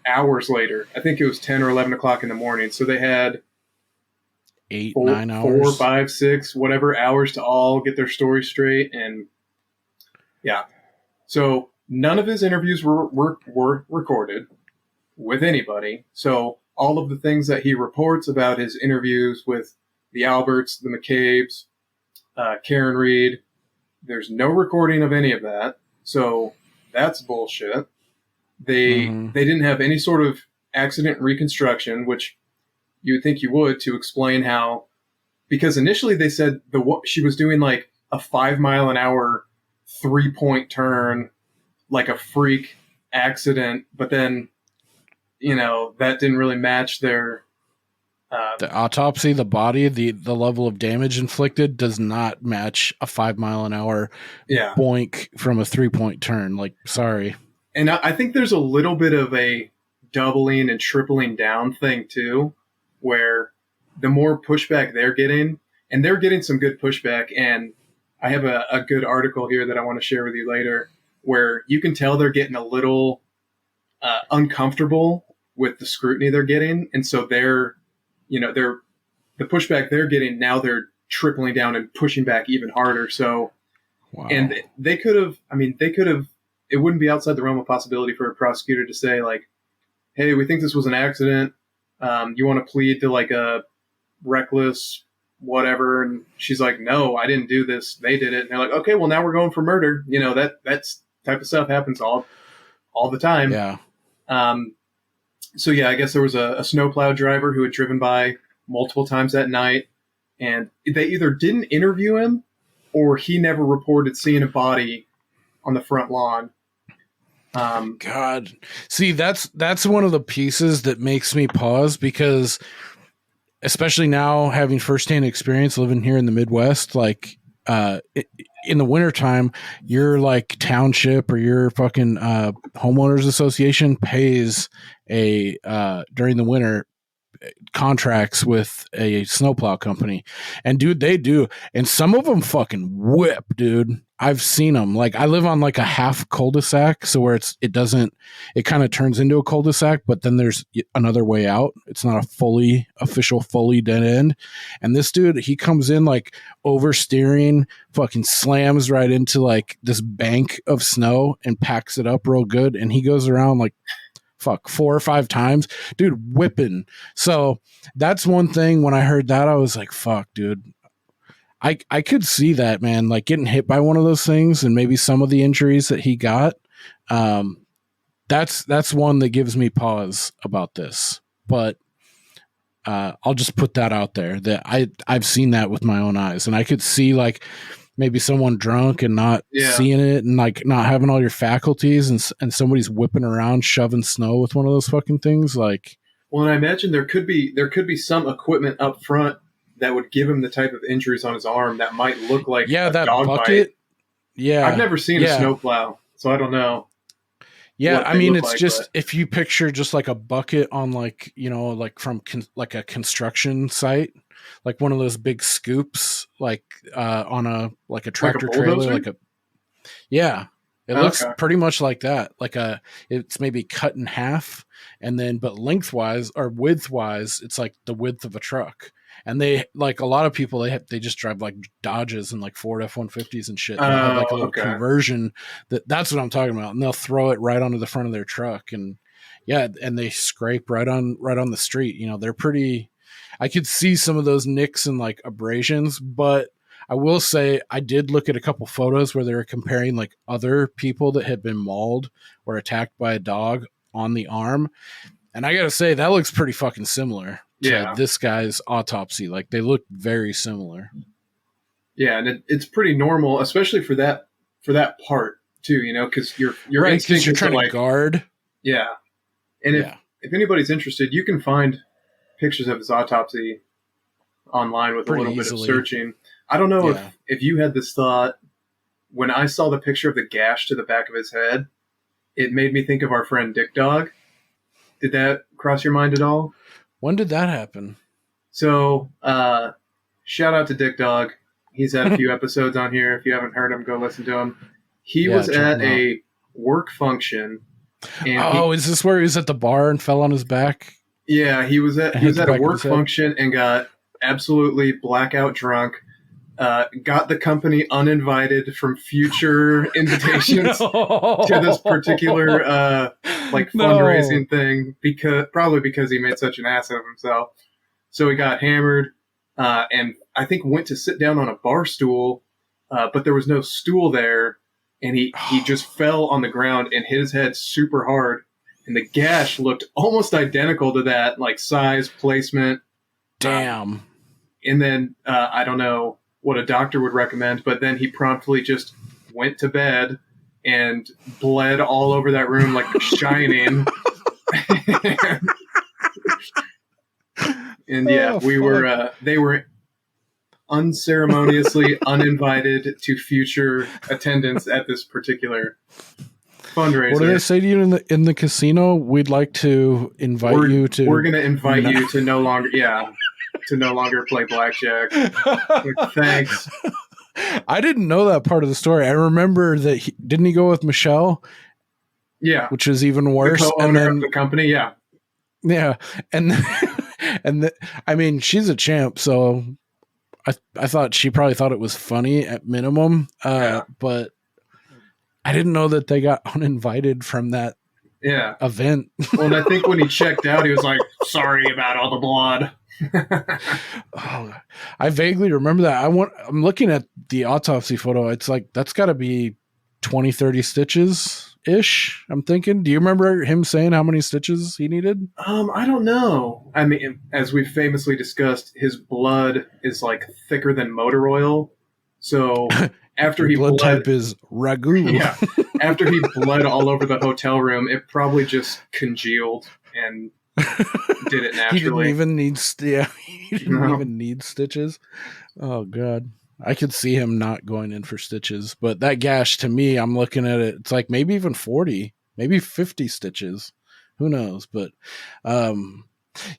hours later. I think it was 10 or 11 o'clock in the morning. So they had 9 hours, 4, 5, 6, whatever hours to all get their story straight. And so none of his interviews were recorded with anybody. So all of the things that he reports about his interviews with the Alberts, the McCabes, Karen Reed, there's no recording of any of that. So that's bullshit. They didn't have any sort of accident reconstruction, which you would think you would, to explain how, because initially they said she was doing like a 5-mile-an-hour 3-point turn, like a freak accident, but then, that didn't really match their... the autopsy, the body, the level of damage inflicted does not match a 5-mile-an-hour boink from a 3-point turn. Like, sorry. And I think there's a little bit of a doubling and tripling down thing too, where the more pushback they're getting, and they're getting some good pushback, and I have a good article here that I want to share with you later, where you can tell they're getting a little uncomfortable with the scrutiny they're getting. And so the pushback they're getting, now they're tripling down and pushing back even harder. So, and they could have, it wouldn't be outside the realm of possibility for a prosecutor to say like, hey, we think this was an accident. You want to plead to like a reckless whatever. And she's like, no, I didn't do this. They did it. And they're like, okay, well, now we're going for murder. You know, that's type of stuff happens all the time. Yeah. So yeah, I guess there was a snowplow driver who had driven by multiple times that night, and they either didn't interview him or he never reported seeing a body on the front lawn. God, see, that's one of the pieces that makes me pause, because especially now having firsthand experience living here in the Midwest, like, in the wintertime, your like township or your fucking homeowners association pays during the winter contracts with a snowplow company, and dude, they do, and some of them fucking whip, dude. I've seen them. Like, I live on like a half cul-de-sac, so where it kind of turns into a cul-de-sac, but then there's another way out. It's not a fully dead end. And this dude, he comes in like oversteering, fucking slams right into like this bank of snow and packs it up real good. And he goes around like 4 or 5 times, dude, whipping. So that's one thing. When I heard that, I was like, fuck, dude. I could see that, man, like getting hit by one of those things and maybe some of the injuries that he got. That's one that gives me pause about this. But I'll just put that out there that I've seen that with my own eyes, and I could see like maybe someone drunk and not seeing it, and like not having all your faculties, and somebody's whipping around shoving snow with one of those fucking things. Like, well, and I imagine there could be some equipment up front that would give him the type of injuries on his arm that might look like a that dog bucket. bite. Yeah, I've never seen a snowplow, so I don't know. Yeah, I mean, it's just if you picture just like a bucket on like, you know, like from like a construction site, like one of those big scoops, like on a tractor trailer, like a it looks pretty much like that. Like it's maybe cut in half, and then but lengthwise or widthwise, it's like the width of a truck. And they, like a lot of people, they just drive like Dodges and like Ford F-150s and shit. They have like a little conversion that's what I'm talking about. And they'll throw it right onto the front of their truck, and and they scrape right on the street. You know, they're pretty. I could see some of those nicks and like abrasions, but I will say I did look at a couple photos where they were comparing like other people that had been mauled or attacked by a dog on the arm, and I gotta say that looks pretty fucking similar to this guy's autopsy. Like, they look very similar. Yeah, and it's pretty normal, especially for that part too. You know, because your instinct you're is trying to guard. Yeah, and if anybody's interested, you can find pictures of his autopsy online with pretty a little bit of searching. I don't know if you had this thought when I saw the picture of the gash to the back of his head. It made me think of our friend Dick Dog. Did that cross your mind at all? When did that happen? So, shout out to Dick Dog. He's had a few episodes on here. If you haven't heard him, go listen to him. He was at a work function. And is this where he was at the bar and fell on his back? Yeah, he was at a work function and got absolutely blackout drunk. Got the company uninvited from future invitations to this particular fundraising thing because he made such an ass of himself. So he got hammered and I think went to sit down on a bar stool, but there was no stool there, and he just fell on the ground and hit his head super hard, and the gash looked almost identical to that, like size, placement. Damn. And then I don't know what a doctor would recommend, but then he promptly just went to bed and bled all over that room like Shining. And they were unceremoniously uninvited to future attendance at this particular fundraiser. What did they say to you in the casino? We'd like to invite you to. We're going to invite you to no longer play blackjack. Like, thanks. I didn't know that part of the story. I remember that didn't he go with Michelle? Yeah, which is even worse. The co-owner of the company. Yeah, and I mean, she's a champ, so I thought she probably thought it was funny at minimum. But I didn't know that they got uninvited from that event. Well, and I think when he checked out, he was like, "Sorry about all the blood." Oh, I vaguely remember that. I'm looking at the autopsy photo. It's like that's got to be 20, 30 stitches ish. I'm thinking. Do you remember him saying how many stitches he needed? I don't know. I mean, as we've famously discussed, his blood is like thicker than motor oil. So after Your he blood bled, type is ragu. yeah, after he bled all over the hotel room, it probably just congealed and did it He didn't naturally. even need. He didn't No. even need stitches. Oh god, I could see him not going in for stitches. But that gash to me, I'm looking at it. It's like maybe even 40, maybe 50 stitches. Who knows? But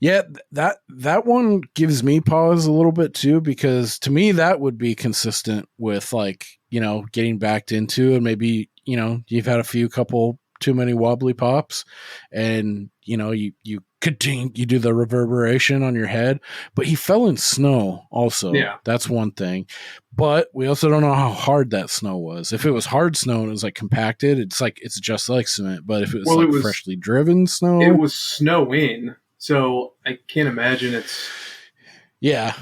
yeah, that one gives me pause a little bit too, because to me that would be consistent with like, getting backed into, and maybe, you've had a few couple too many wobbly pops, and you continue, you do the reverberation on your head. But he fell in snow also. Yeah. That's one thing. But we also don't know how hard that snow was. If it was hard snow and it was like compacted, it's just like cement. But if it was like freshly driven snow, it was snowing, so I can't imagine it's. Yeah.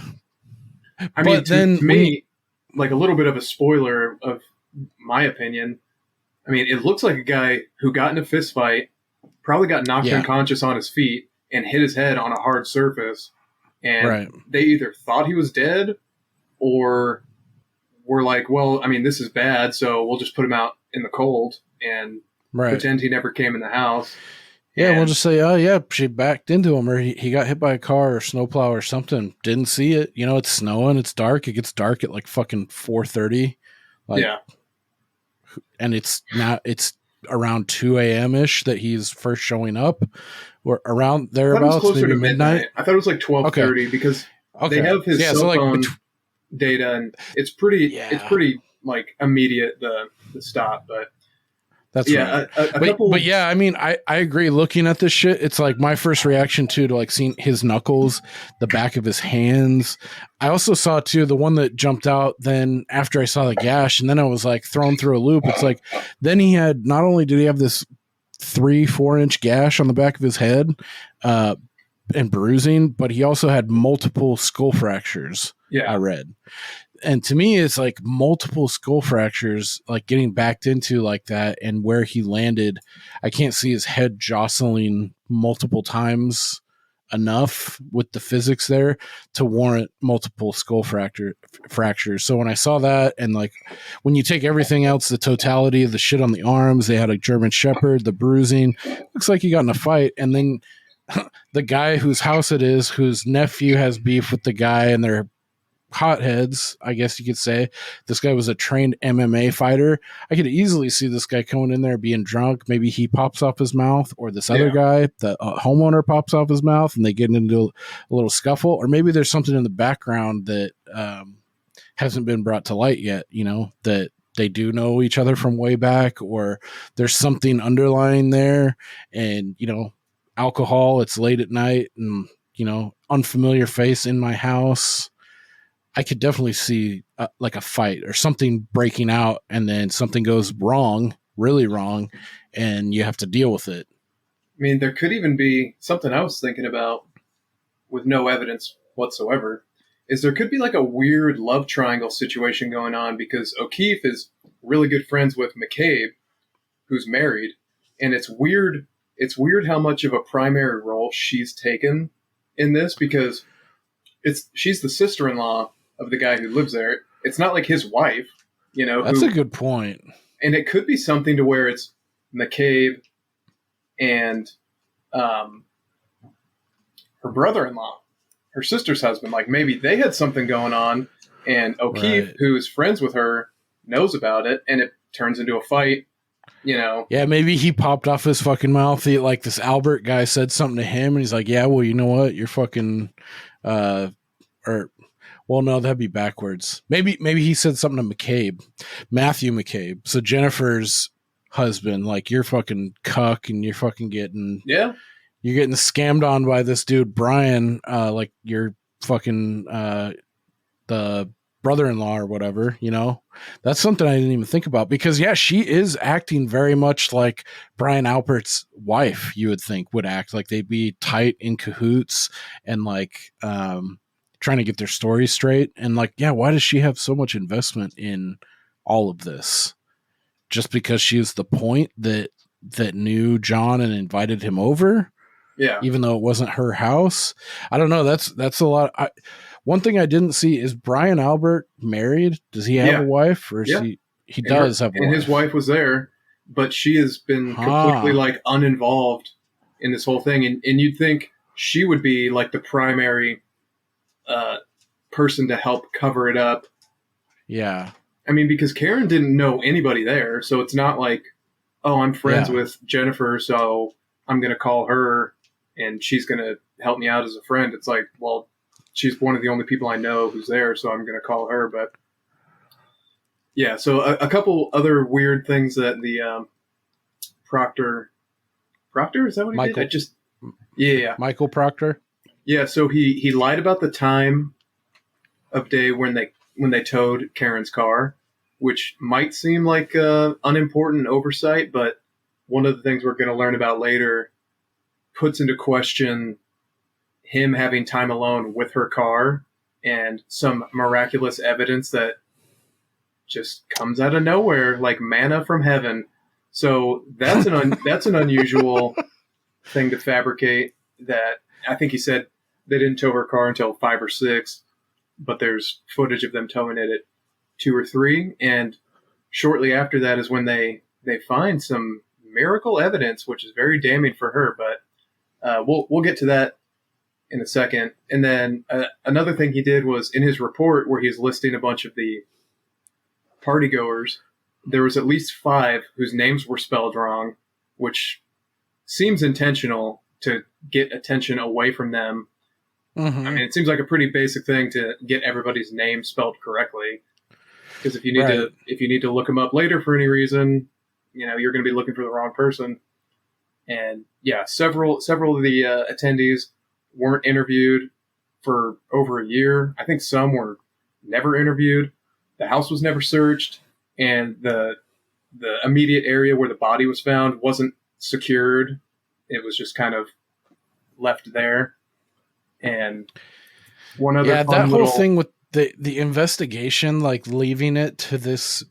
I mean, to me, like a little bit of a spoiler of my opinion. I mean, it looks like a guy who got in a fist fight, probably got knocked unconscious on his feet, and hit his head on a hard surface. And they either thought he was dead, or were like, well, I mean, this is bad, so we'll just put him out in the cold and pretend he never came in the house. Yeah, we'll just say, oh, yeah, she backed into him, or he got hit by a car or snowplow or something. Didn't see it. It's snowing. It's dark. It gets dark at like fucking 4:30. And it's around 2 a.m.-ish that he's first showing up, or around thereabouts, closer maybe to midnight. I thought it was like 12:30 because they have his cell phone data, and it's pretty like immediate the stop, but. That's right. But yeah, I mean, I agree. Looking at this shit, it's like my first reaction to like seeing his knuckles, the back of his hands. I also saw too the one that jumped out then after I saw the gash, and then I was like thrown through a loop. It's like then he had, not only did he have this 3-4 inch gash on the back of his head and bruising, but he also had multiple skull fractures. Yeah, I read. And to me, it's like multiple skull fractures, like getting backed into like that, and where he landed, I can't see his head jostling multiple times enough with the physics there to warrant multiple skull fractures. So when I saw that, and like when you take everything else, the totality of the shit on the arms, they had a German Shepherd, the bruising, looks like he got in a fight, and then the guy whose house it is, whose nephew has beef with the guy, and they're hotheads, I guess you could say. This guy was a trained MMA fighter. I could easily see this guy coming in there being drunk. Maybe he pops off his mouth, or this other guy, the homeowner, pops off his mouth, and they get into a little scuffle. Or maybe there's something in the background that hasn't been brought to light yet, that they do know each other from way back, or there's something underlying there. And, alcohol, it's late at night, and, unfamiliar face in my house. I could definitely see like a fight or something breaking out, and then something goes wrong, really wrong, and you have to deal with it. I mean, there could even be something I was thinking about with no evidence whatsoever, is there could be like a weird love triangle situation going on, because O'Keefe is really good friends with McCabe, who's married, and it's weird how much of a primary role she's taken in this, because she's the sister-in-law of the guy who lives there. It's not like his wife, That's a good point. And it could be something to where it's McCabe and her brother-in-law, her sister's husband. Like maybe they had something going on, and O'Keefe, who's friends with her, knows about it, and it turns into a fight. Yeah, maybe he popped off his fucking mouth. Like this Albert guy said something to him, and he's like, "Yeah, well, you know what? You're fucking," well, no, that'd be backwards. Maybe he said something to Matthew McCabe. So Jennifer's husband, like, you're fucking cuck, and you're fucking getting you're getting scammed on by this dude Brian. Like you're fucking the brother-in-law or whatever, you know. That's something I didn't even think about, because she is acting very much like Brian Albert's wife, you would think would act. Like they'd be tight in cahoots and like trying to get their story straight. And like, why does she have so much investment in all of this? Just because she was the point that knew John and invited him over? Yeah. Even though it wasn't her house? I don't know. That's a lot. One thing I didn't see is Brian Albert married. Does he have a wife, or is he does have a wife? And his wife was there, but she has been completely like uninvolved in this whole thing. And you'd think she would be like the primary person to help cover it up. Yeah. I mean, because Karen didn't know anybody there, so it's not like, oh, I'm friends with Jennifer, so I'm going to call her and she's going to help me out as a friend. It's like, well, she's one of the only people I know who's there, so I'm going to call her. But yeah, so a couple other weird things that the Proctor, is that what he Michael, did? Michael Proctor. Yeah, so he lied about the time of day when they towed Karen's car, which might seem like unimportant oversight, but one of the things we're going to learn about later puts into question him having time alone with her car and some miraculous evidence that just comes out of nowhere, like manna from heaven. So that's an unusual thing to fabricate. That I think he said they didn't tow her car until 5 or 6, but there's footage of them towing it at 2 or 3, and shortly after that is when they find some miracle evidence, which is very damning for her. But we'll get to that in a second. And then another thing he did was in his report where he's listing a bunch of the partygoers, there was at least 5 whose names were spelled wrong, which seems intentional to get attention away from them. Mm-hmm. I mean, it seems like a pretty basic thing to get everybody's name spelled correctly. Because if you need to look them up later for any reason, you're going to be looking for the wrong person. And several of the attendees weren't interviewed for over a year. I think some were never interviewed. The house was never searched, and the immediate area where the body was found wasn't secured. It was just kind of left there. And one other that whole thing with the investigation, like leaving it to this,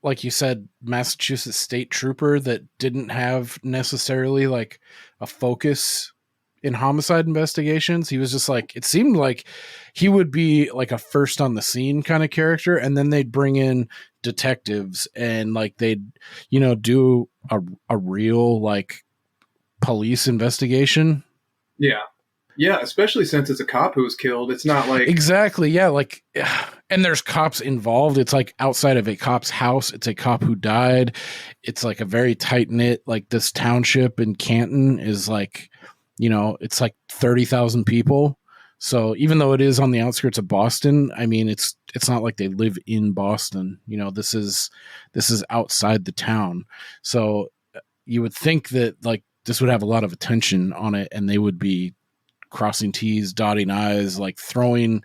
like you said, Massachusetts state trooper that didn't have necessarily like a focus in homicide investigations. He was just like, it seemed like he would be like a first on the scene kind of character, and then they'd bring in detectives and like they'd do a real like police investigation. Yeah, especially since it's a cop who was killed. It's not like... Exactly, yeah. Like, and there's cops involved. It's like outside of a cop's house. It's a cop who died. It's like a very tight-knit, like this township in Canton is like, it's like 30,000 people. So even though it is on the outskirts of Boston, I mean, it's not like they live in Boston. This is outside the town. So you would think that like this would have a lot of attention on it, and they would be crossing T's, dotting I's, like throwing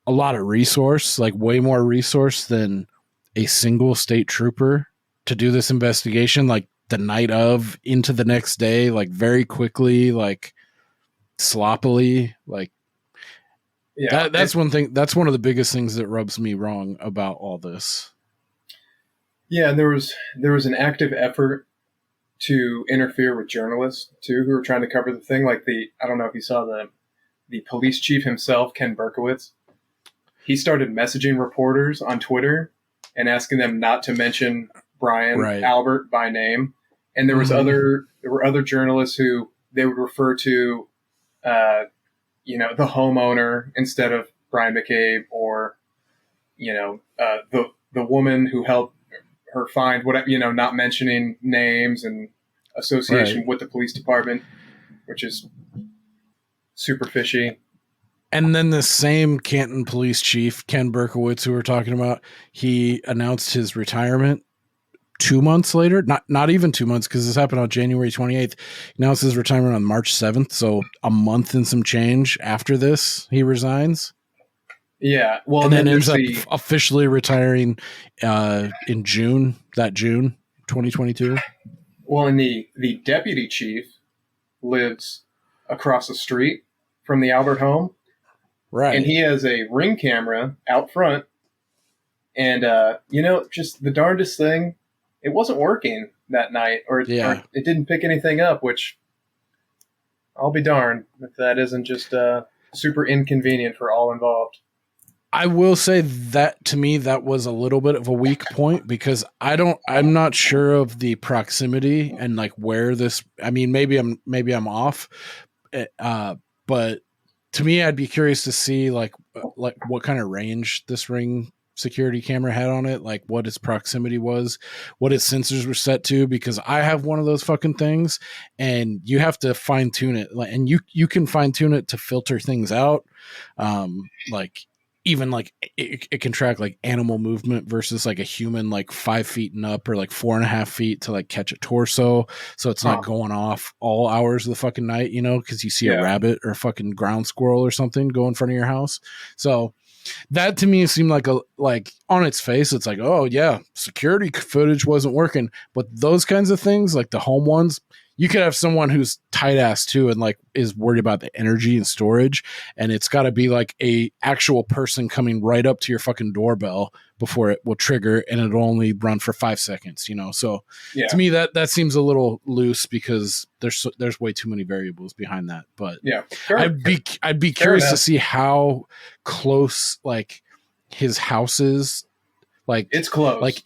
a lot of resource, like way more resource than a single state trooper to do this investigation, like the night of into the next day, like very quickly, like sloppily, like that's one thing. That's one of the biggest things that rubs me wrong about all this. Yeah. There was an active effort to interfere with journalists too, who were trying to cover the thing. Like I don't know if you saw the police chief himself, Ken Berkowitz. He started messaging reporters on Twitter and asking them not to mention Brian Albert by name. And there was there were other journalists who they would refer to, the homeowner instead of Brian McCabe, or, the woman who helped her find not mentioning names and association with the police department, which is super fishy. And then the same Canton police chief, Ken Berkowitz, who we're talking about, he announced his retirement 2 months later. Not even 2 months, because this happened on January 28th. He announced his retirement on March 7th. So a month and some change after this, he resigns. Yeah. Well, and then ends there's up officially retiring in June 2022. Well, and the deputy chief lives across the street from the Albert home, Right. and he has a ring camera out front. And just the darndest thing, it wasn't working that night, or it didn't pick anything up. Which I'll be darned if that isn't just super inconvenient for all involved. I will say that to me that was a little bit of a weak point because I'm not sure of the proximity and like where this. I mean, maybe I'm off, but to me, I'd be curious to see like what kind of range this ring security camera had on it, like what its proximity was, what its sensors were set to, because I have one of those fucking things and you have to fine tune it, and you can fine tune it to filter things out, like even like it can track like animal movement versus like a human, like 5 feet and up, or like 4.5 feet to like catch a torso, so it's not going off all hours of the fucking night, because you see a rabbit or a fucking ground squirrel or something go in front of your house. So that to me seemed like on its face, it's like, oh yeah, security footage wasn't working. But those kinds of things, like the home ones, you could have someone who's tight ass too and like is worried about the energy and storage, and it's got to be like a actual person coming right up to your fucking doorbell before it will trigger, and it'll only run for 5 seconds. So to me that seems a little loose because there's way too many variables behind that. But I'd be curious to see how close like his house is. Like it's close. Like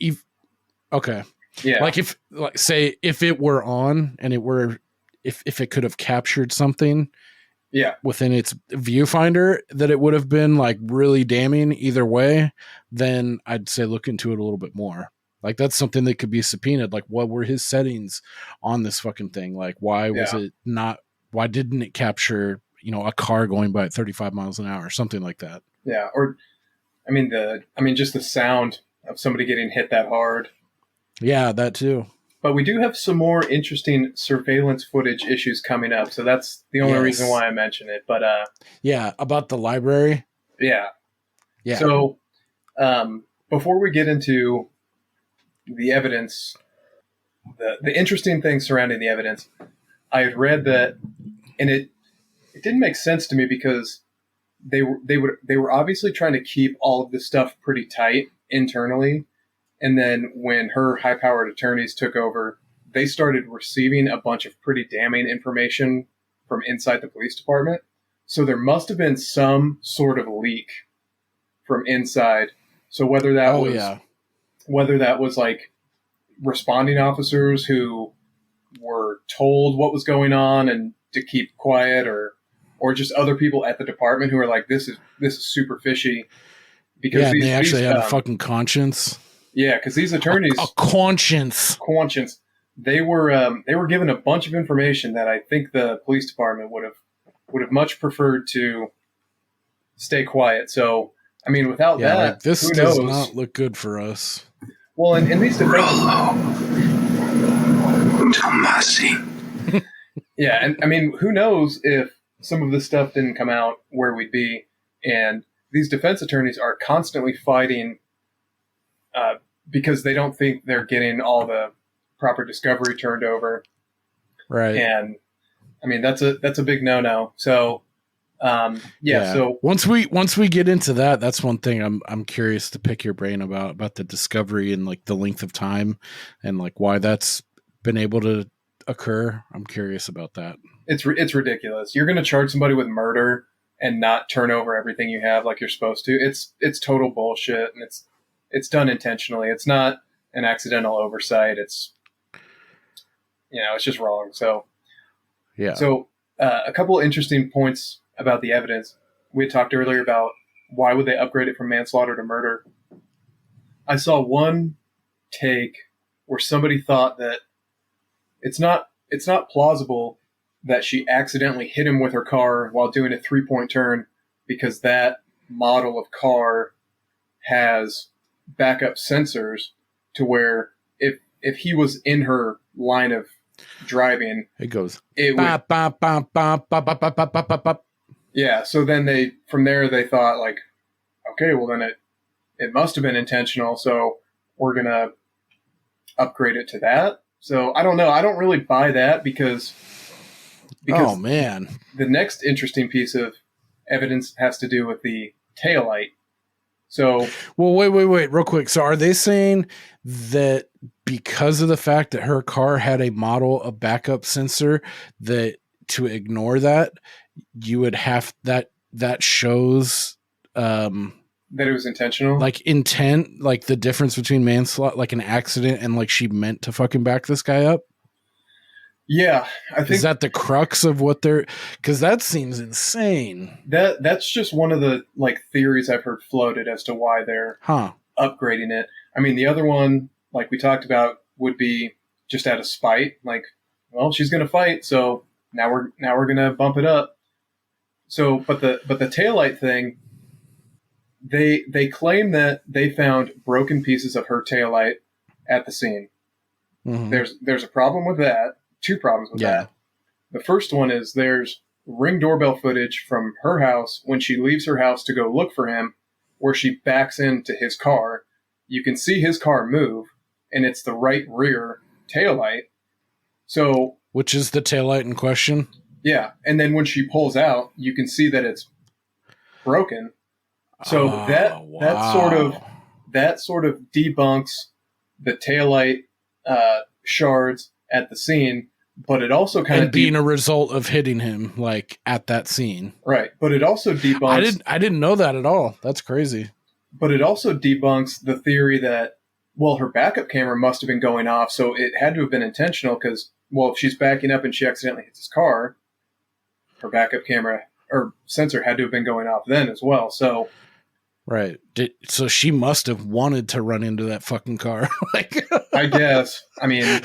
okay. Yeah. Like if it were on and if it could have captured something within its viewfinder, that it would have been like really damning either way, then I'd say look into it a little bit more. Like that's something that could be subpoenaed. Like what were his settings on this fucking thing? Like why didn't it capture, a car going by at 35 miles an hour or something like that? Yeah. Or just the sound of somebody getting hit that hard. Yeah, that too. But we do have some more interesting surveillance footage issues coming up, so that's the only reason why I mention it. But about the library. Yeah. So before we get into the evidence, the interesting things surrounding the evidence, I had read that, and it didn't make sense to me because they were obviously trying to keep all of this stuff pretty tight internally. And then when her high-powered attorneys took over, they started receiving a bunch of pretty damning information from inside the police department. So there must have been some sort of leak from inside. So whether that was like responding officers who were told what was going on and to keep quiet, or just other people at the department who are like, this is super fishy. Because they actually had a fucking conscience. Yeah, because these attorneys, a conscience, they were given a bunch of information that I think the police department would have much preferred to stay quiet. So, I mean, without that, like this who does knows? Not look good for us. Well, and these defense, yeah, and I mean, who knows if some of this stuff didn't come out, where we'd be. And these defense attorneys are constantly fighting. Because they don't think they're getting all the proper discovery turned over, right? And I mean that's a big no-no. So, So once we get into that, that's one thing I'm curious to pick your brain about the discovery and like the length of time and like why that's been able to occur. I'm curious about that. It's ridiculous. You're going to charge somebody with murder and not turn over everything you have like you're supposed to. It's total bullshit, and it's done intentionally. It's not an accidental oversight. It's just wrong. So, yeah. So a couple of interesting points about the evidence. We had talked earlier about why would they upgrade it from manslaughter to murder. I saw one take where somebody thought that it's not plausible that she accidentally hit him with her car while doing a 3-point turn, because that model of car has backup sensors to where if he was in her line of driving, it goes. It would, yeah. So then they thought like, okay, well then it must have been intentional, so we're gonna upgrade it to that. So I don't know. I don't really buy that because oh man, the next interesting piece of evidence has to do with the taillight. So, well, wait, real quick. So, are they saying that because of the fact that her car had a backup sensor, that to ignore that, you would have that shows that it was intentional, like intent, like the difference between manslaughter, like an accident, and like she meant to fucking back this guy up? Yeah, I think is that the crux of what they're? Because that seems insane. That's just one of the like theories I've heard floated as to why they're upgrading it. I mean, the other one, like we talked about, would be just out of spite. Like, well, she's going to fight, so now we're going to bump it up. So, but the taillight thing, they claim that they found broken pieces of her taillight at the scene. Mm-hmm. There's a problem with that. Two problems with that. The first one is there's Ring doorbell footage from her house when she leaves her house to go look for him, where she backs into his car. You can see his car move, and it's the right rear taillight. So, which is the taillight in question? Yeah, and then when she pulls out, you can see that it's broken. So that sort of debunks the taillight shards at the scene. But it also kind of being a result of hitting him like at that scene, right? But it also debunks. I didn't know that at all. That's crazy. But it also debunks the theory that, well, her backup camera must have been going off, so it had to have been intentional. Because, well, if she's backing up and she accidentally hits his car, her backup camera or sensor had to have been going off then as well. So, right. So she must have wanted to run into that fucking car. Like, I guess. I mean.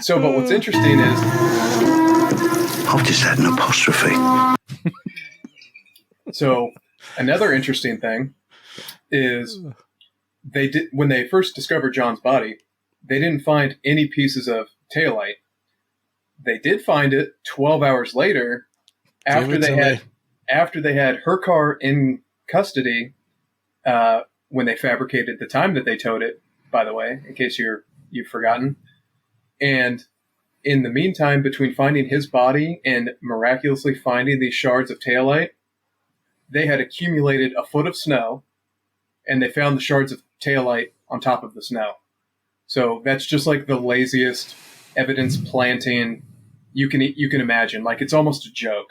So, but what's interesting is... I'll just add an apostrophe. So, another interesting thing is when they first discovered John's body, they didn't find any pieces of taillight. They did find it 12 hours later after they had her car in custody when they fabricated the time that they towed it, by the way, in case you've forgotten. And in the meantime, between finding his body and miraculously finding these shards of taillight, they had accumulated a foot of snow, and they found the shards of taillight on top of the snow. So that's just like the laziest evidence planting you can imagine. Like, it's almost a joke.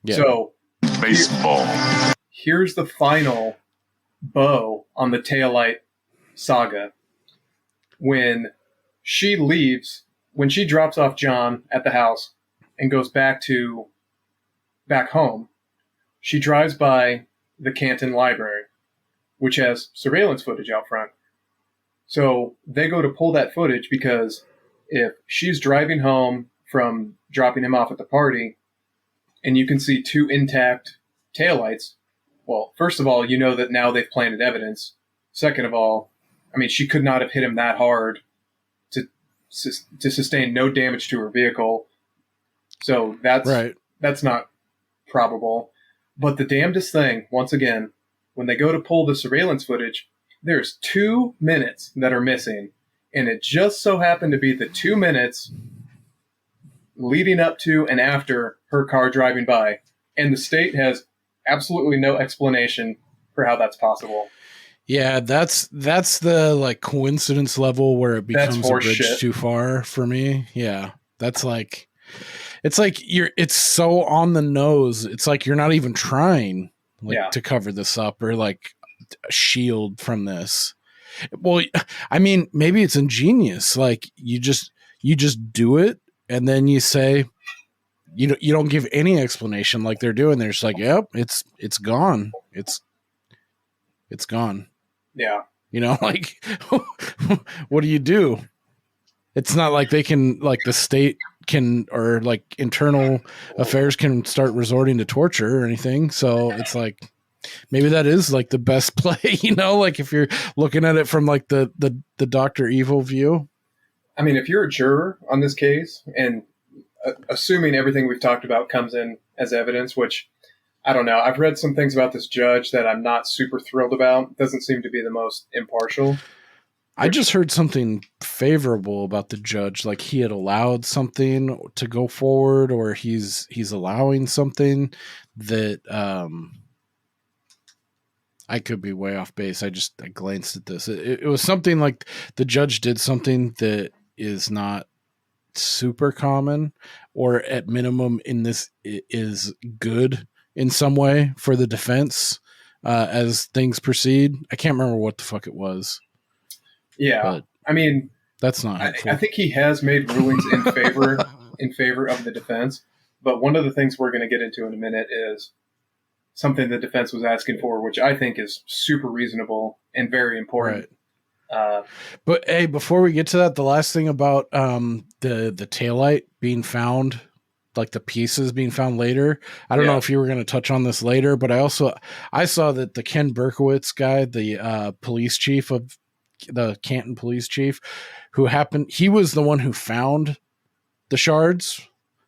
Yeah. So baseball. Here's the final bow on the taillight saga. When she drops off John at the house and goes back home, she drives by the Canton Library, which has surveillance footage out front. So they go to pull that footage because if she's driving home from dropping him off at the party and you can see two intact taillights, well, first of all, you know that now they've planted evidence. Second of all, I mean, she could not have hit him that hard to sustain no damage to her vehicle. So that's not probable. But the damnedest thing, once again, when they go to pull the surveillance footage, there's 2 minutes that are missing. And it just so happened to be the 2 minutes leading up to and after her car driving by. And the state has absolutely no explanation for how that's possible. Yeah, that's the like coincidence level where it becomes a bridge too far for me. Yeah, that's like, it's like it's so on the nose. It's like you're not even trying to cover this up or like shield from this. Well, I mean, maybe it's ingenious. Like you just do it, and then you say, you don't give any explanation like they're doing. They're just like, yep, it's gone. It's gone. Yeah. Like, what do you do? It's not like they can, like, the state can, or like internal affairs can start resorting to torture or anything. So it's like, maybe that is like the best play, like if you're looking at it from like the Dr. Evil view. I mean, if you're a juror on this case and assuming everything we've talked about comes in as evidence, which I don't know. I've read some things about this judge that I'm not super thrilled about. Doesn't seem to be the most impartial. I just heard something favorable about the judge, like he had allowed something to go forward, or he's allowing something that I could be way off base. I glanced at this. It was something like the judge did something that is not super common, or at minimum in this is good in some way for the defense as things proceed. I can't remember what the fuck it was. Yeah, but I mean, that's not helpful. I think he has made rulings in favor of the defense. But one of the things we're going to get into in a minute is something the defense was asking for, which I think is super reasonable and very important. Right. But hey, before we get to that, the last thing about the taillight being found, like the pieces being found later. I don't know if you were going to touch on this later, but I saw that the Ken Berkowitz guy, the police chief of the Canton police chief, he was the one who found the shards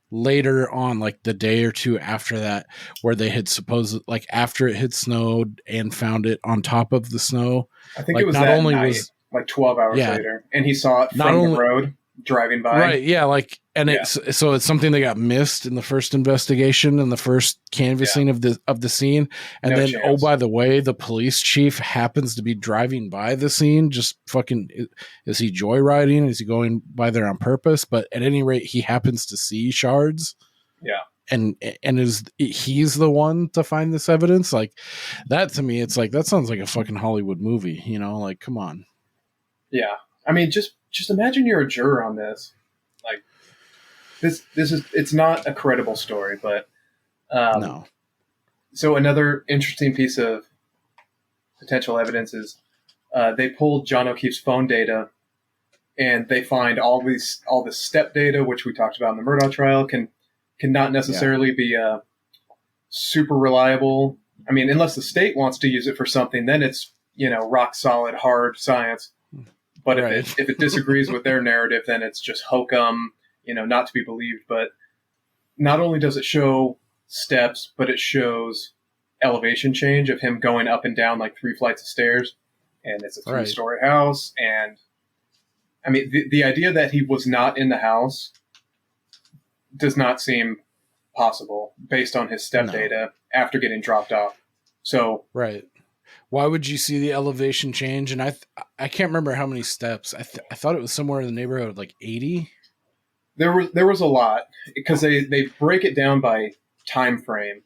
later on, like the day or two after that, where they had supposed, like after it had snowed and found it on top of the snow. I think like, it was not that only night, was like 12 hours later, and he saw it from the road driving by. Right, yeah, like, and it's something that got missed in the first investigation and the first canvassing of the scene, and then chance. Oh, by the way, the police chief happens to be driving by the scene. Just fucking, is he joyriding? Is he going by there on purpose? But at any rate, he happens to see shards. Yeah, and he's the one to find this evidence. Like that to me, it's like that sounds like a fucking Hollywood movie. You know, like come on. Yeah, I mean, just imagine you're a juror on this. Like this is, it's not a credible story, but no. So another interesting piece of potential evidence is they pulled John O'Keefe's phone data, and they find all this step data, which we talked about in the Murdaugh trial, cannot necessarily be super reliable. I mean, unless the state wants to use it for something, then it's rock solid hard science. But if it disagrees with their narrative, then it's just hokum, not to be believed. But not only does it show steps, but it shows elevation change of him going up and down like 3 flights of stairs. And it's a 3-story house. And I mean, the idea that he was not in the house does not seem possible based on his step data after getting dropped off. So, right. Why would you see the elevation change? And I can't remember how many steps. I thought it was somewhere in the neighborhood of like 80. There was a lot, because they break it down by time frame.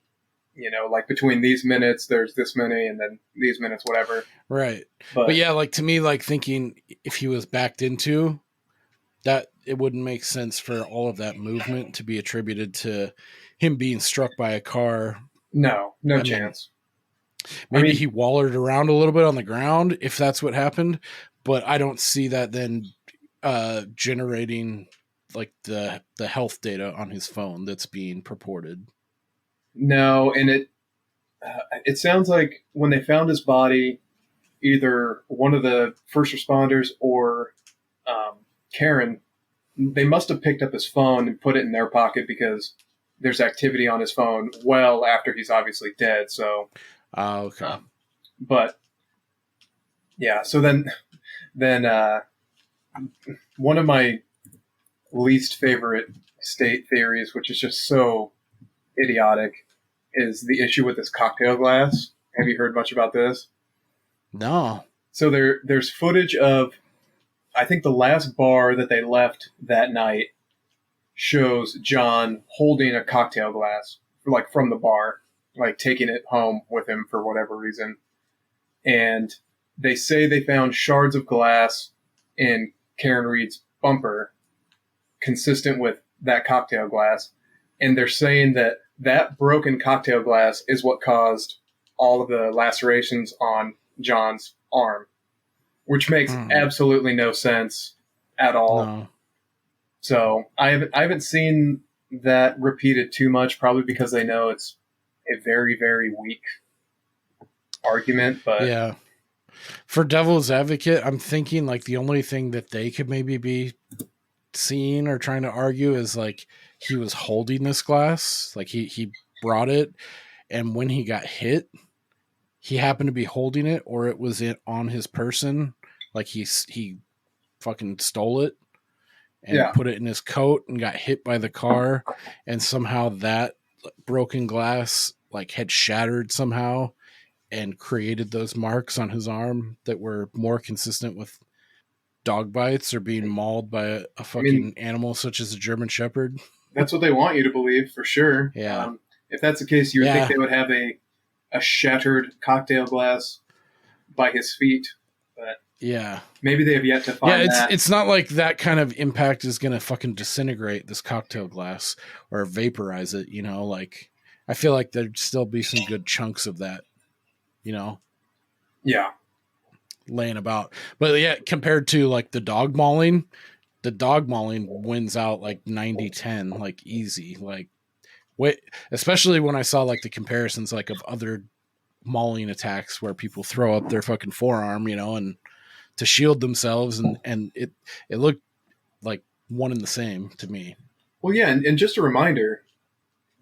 Like between these minutes, there's this many, and then these minutes, whatever. Right. But yeah, like to me, like thinking if he was backed into that, it wouldn't make sense for all of that movement to be attributed to him being struck by a car. No chance. Maybe he wallered around a little bit on the ground if that's what happened, but I don't see that then generating like the health data on his phone that's being purported. No, and it sounds like when they found his body, either one of the first responders or Karen, they must have picked up his phone and put it in their pocket, because there's activity on his phone well after he's obviously dead. So. Okay. But yeah, so then one of my least favorite state theories, which is just so idiotic, is the issue with this cocktail glass. Have you heard much about this? No. So there's footage of, I think the last bar that they left that night shows John holding a cocktail glass, like from the bar, like taking it home with him for whatever reason. And they say they found shards of glass in Karen Reed's bumper consistent with that cocktail glass. And they're saying that broken cocktail glass is what caused all of the lacerations on John's arm, which makes absolutely no sense at all. No. So I haven't seen that repeated too much, probably because they know it's a very, very weak argument. But yeah, for devil's advocate, I'm thinking like the only thing that they could maybe be seeing or trying to argue is like he was holding this glass, like he brought it, and when he got hit, he happened to be holding it, or it was on his person, like he fucking stole it and put it in his coat and got hit by the car, and somehow that broken glass like had shattered somehow and created those marks on his arm that were more consistent with dog bites or being mauled by a fucking animal such as a German Shepherd. That's what they want you to believe, for sure. Yeah. If that's the case, you would think they would have a shattered cocktail glass by his feet. But yeah, maybe they have yet to find that. It's not like that kind of impact is going to fucking disintegrate this cocktail glass or vaporize it, you know? Like, I feel like there'd still be some good chunks of that, you know? Yeah. Laying about. But yeah, compared to like the dog mauling wins out like 90-10, like easy. Like, wait, especially when I saw like the comparisons like of other mauling attacks where people throw up their fucking forearm, you know, and to shield themselves, and it looked like one and the same to me. Well, yeah, and just a reminder,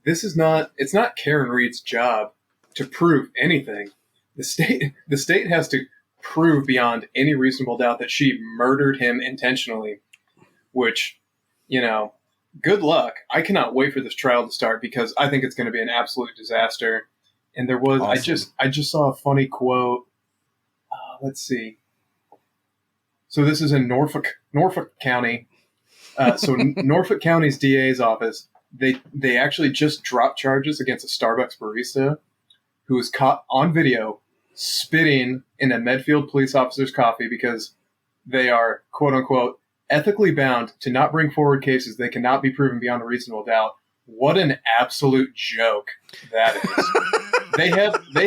it's not Karen Reed's job to prove anything. The state has to prove beyond any reasonable doubt that she murdered him intentionally, which, you know, good luck. I cannot wait for this trial to start because I think it's going to be an absolute disaster. And there was, awesome. I just saw a funny quote. Let's see. So this is in Norfolk County. So Norfolk County's DA's office, they actually just dropped charges against a Starbucks barista who was caught on video spitting in a Medfield police officer's coffee because they are, quote unquote, ethically bound to not bring forward cases they cannot be proven beyond a reasonable doubt. What an absolute joke that is. They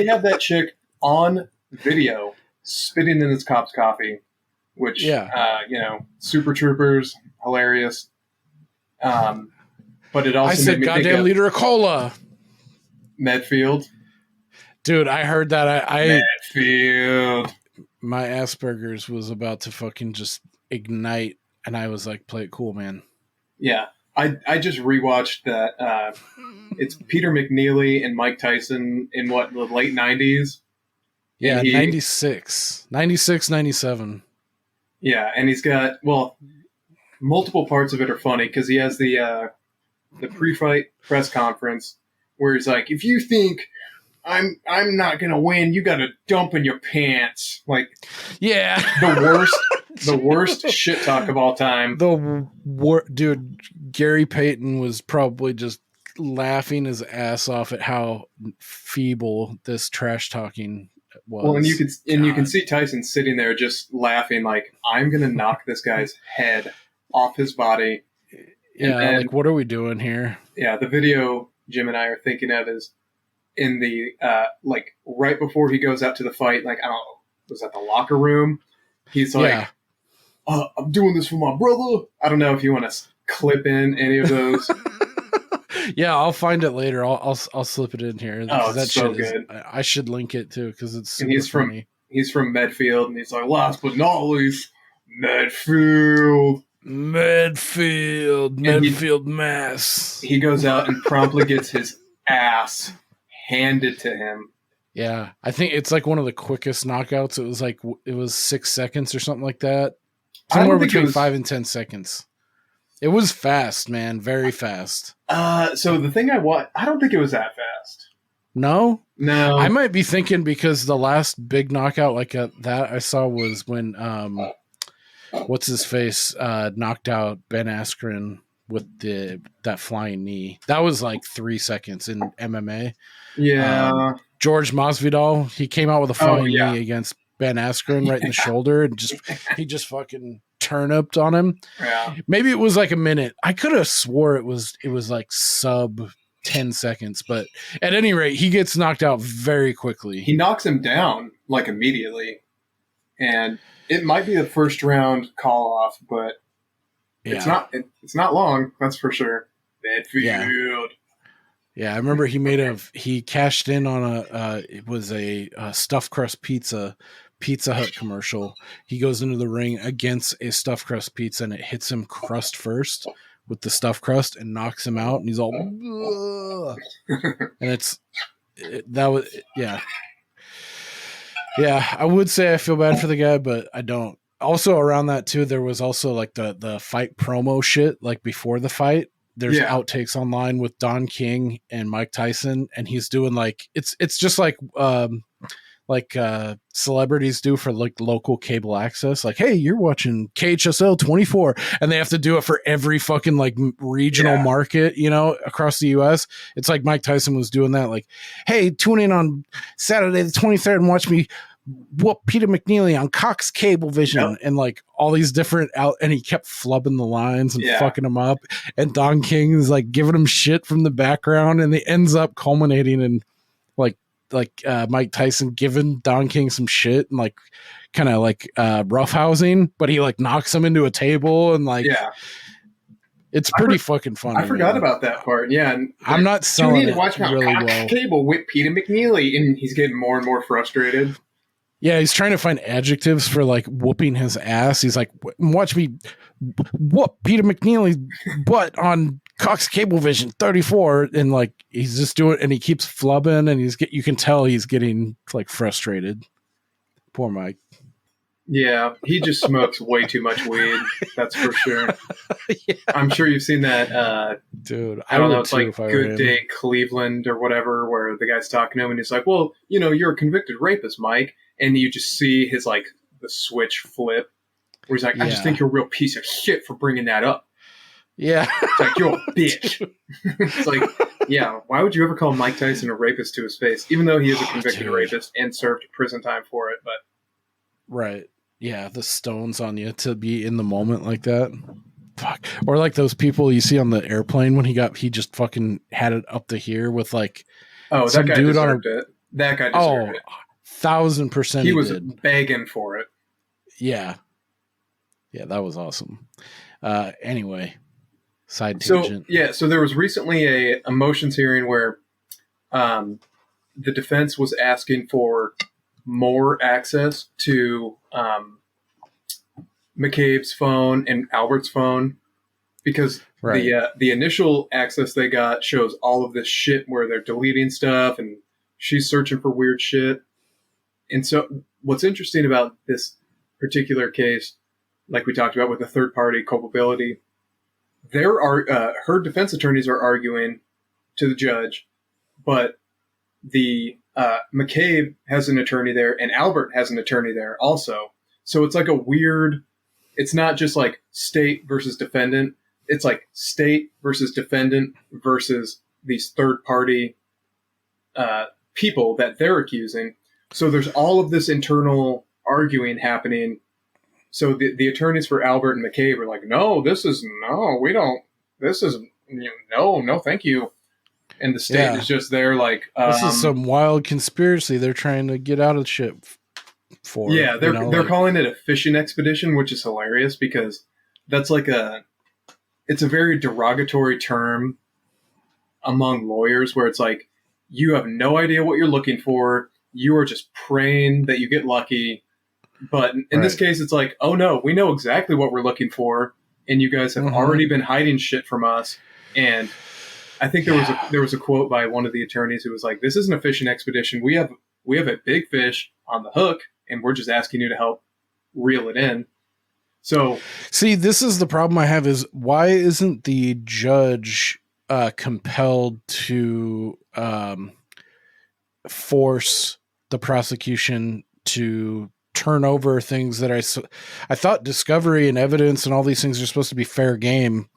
have that chick on video spitting in his cop's coffee, which, you know, Super Troopers, hilarious. But it also I said, goddamn liter of cola. Medfield. Dude, I heard that. Medfield. My Asperger's was about to fucking just ignite, and I was like, play it cool, man. Yeah. I just rewatched that. It's Peter McNeely and Mike Tyson in the late 90s? Yeah, 96, 97. Yeah, and he's got, multiple parts of it are funny because he has the pre-fight press conference where he's like, if you think I'm not going to win, you got to dump in your pants. Like, yeah, the worst shit talk of all time. Dude, Gary Payton was probably just laughing his ass off at how feeble this trash talking was. Well, and you can see Tyson sitting there just laughing, like, I'm gonna knock this guy's head off his body. Yeah, and like, what are we doing here? Yeah, the video Jim and I are thinking of is in the like right before he goes out to the fight. Like, I don't know, was that the locker room? He's like, I'm doing this for my brother. I don't know if you want to clip in any of those. Yeah, I'll find it later. I'll slip it in here. Oh, it's so good. I should link it too because it's super funny. He's from Medfield, and he's like, last but not least, Medfield, Mass. He goes out and promptly gets his ass handed to him. Yeah, I think it's like one of the quickest knockouts. It was 6 seconds or something like that. Somewhere between 5 and 10 seconds. It was fast, man. Very fast. So the thing I don't think it was that fast. No? No. I might be thinking because the last big knockout like that I saw was when, what's his face, knocked out Ben Askren with that flying knee. That was like 3 seconds in MMA. Yeah. George Masvidal, he came out with a flying knee against Ben Askren right in the shoulder, and he just fucking turniped on him. Yeah. Maybe it was like a minute. I could have swore it was like sub 10 seconds, but at any rate, he gets knocked out very quickly. He knocks him down like immediately, and it might be the first round call off, but it's not long. That's for sure. Medfield. Yeah, I remember he cashed in on it was a stuffed crust Pizza Hut commercial. He goes into the ring against a stuffed crust pizza, and it hits him crust first with the stuffed crust and knocks him out, and he's all and that was yeah. Yeah, I would say I feel bad for the guy, but I don't. Also around that too, there was also like the fight promo shit, like before the fight. There's Yeah. outtakes online with Don King and Mike Tyson, and he's doing like it's just like celebrities do for like local cable access. Like, hey, you're watching KHSL 24, and they have to do it for every fucking like regional market, you know, across the US. It's like Mike Tyson was doing that. Like, hey, tune in on Saturday the 23rd and watch me whoop Peter McNeely on Cox Cablevision, and like all these different out, and he kept flubbing the lines and fucking them up. And Don King is like giving him shit from the background, and it ends up culminating in like Mike Tyson giving Don King some shit and like kind of like roughhousing, but he like knocks him into a table and like it's pretty fucking funny. I forgot about that part. Yeah, and I'm not selling you need it to watch really Cox well. Cable with Peter McNeely, and he's getting more and more frustrated. Yeah, he's trying to find adjectives for like whooping his ass. He's like, watch me whoop Peter McNeely's butt on Cox Cablevision 34, and like he's just doing, and he keeps flubbing, and you can tell he's getting like frustrated. Poor Mike. Yeah, he just smokes way too much weed. That's for sure. I'm sure you've seen that. Dude, I don't know. It's like Good Day Cleveland or whatever, where the guy's talking to him and he's like, "Well, you know, you're a convicted rapist, Mike," and you just see his like the switch flip, where he's like, "I just think you're a real piece of shit for bringing that up." Yeah, it's like you're a bitch. It's like, yeah, why would you ever call Mike Tyson a rapist to his face, even though he is a convicted rapist and served prison time for it? But right. Yeah, the stones on you to be in the moment like that. Fuck. Or like those people you see on the airplane when he just fucking had it up to here with like that guy deserved it. That guy deserved it. 1,000% he was begging for it. Yeah. Yeah, that was awesome. Anyway, side tangent. So there was recently a motions hearing where the defense was asking for more access to McCabe's phone and Albert's phone, because the initial access they got shows all of this shit where they're deleting stuff and she's searching for weird shit. And so what's interesting about this particular case, like we talked about with the third party culpability, there are her defense attorneys are arguing to the judge, but the McCabe has an attorney there and Albert has an attorney there also. So it's like a weird, it's not just like state versus defendant. It's like state versus defendant versus these third party people that they're accusing. So there's all of this internal arguing happening. So the attorneys for Albert and McCabe are like, no, thank you. And the state is just there like, this is some wild conspiracy they're trying to get out of shit for. Yeah, they're calling it a fishing expedition, which is hilarious because that's like it's a very derogatory term among lawyers where it's like, you have no idea what you're looking for. You are just praying that you get lucky. But in this case, it's like, oh no, we know exactly what we're looking for. And you guys have already been hiding shit from us. And I think there was a quote by one of the attorneys who was like, this isn't a fishing expedition. We have a big fish on the hook and we're just asking you to help reel it in. So see, this is the problem I have is why isn't the judge compelled to force the prosecution to turn over things that I thought discovery and evidence and all these things are supposed to be fair game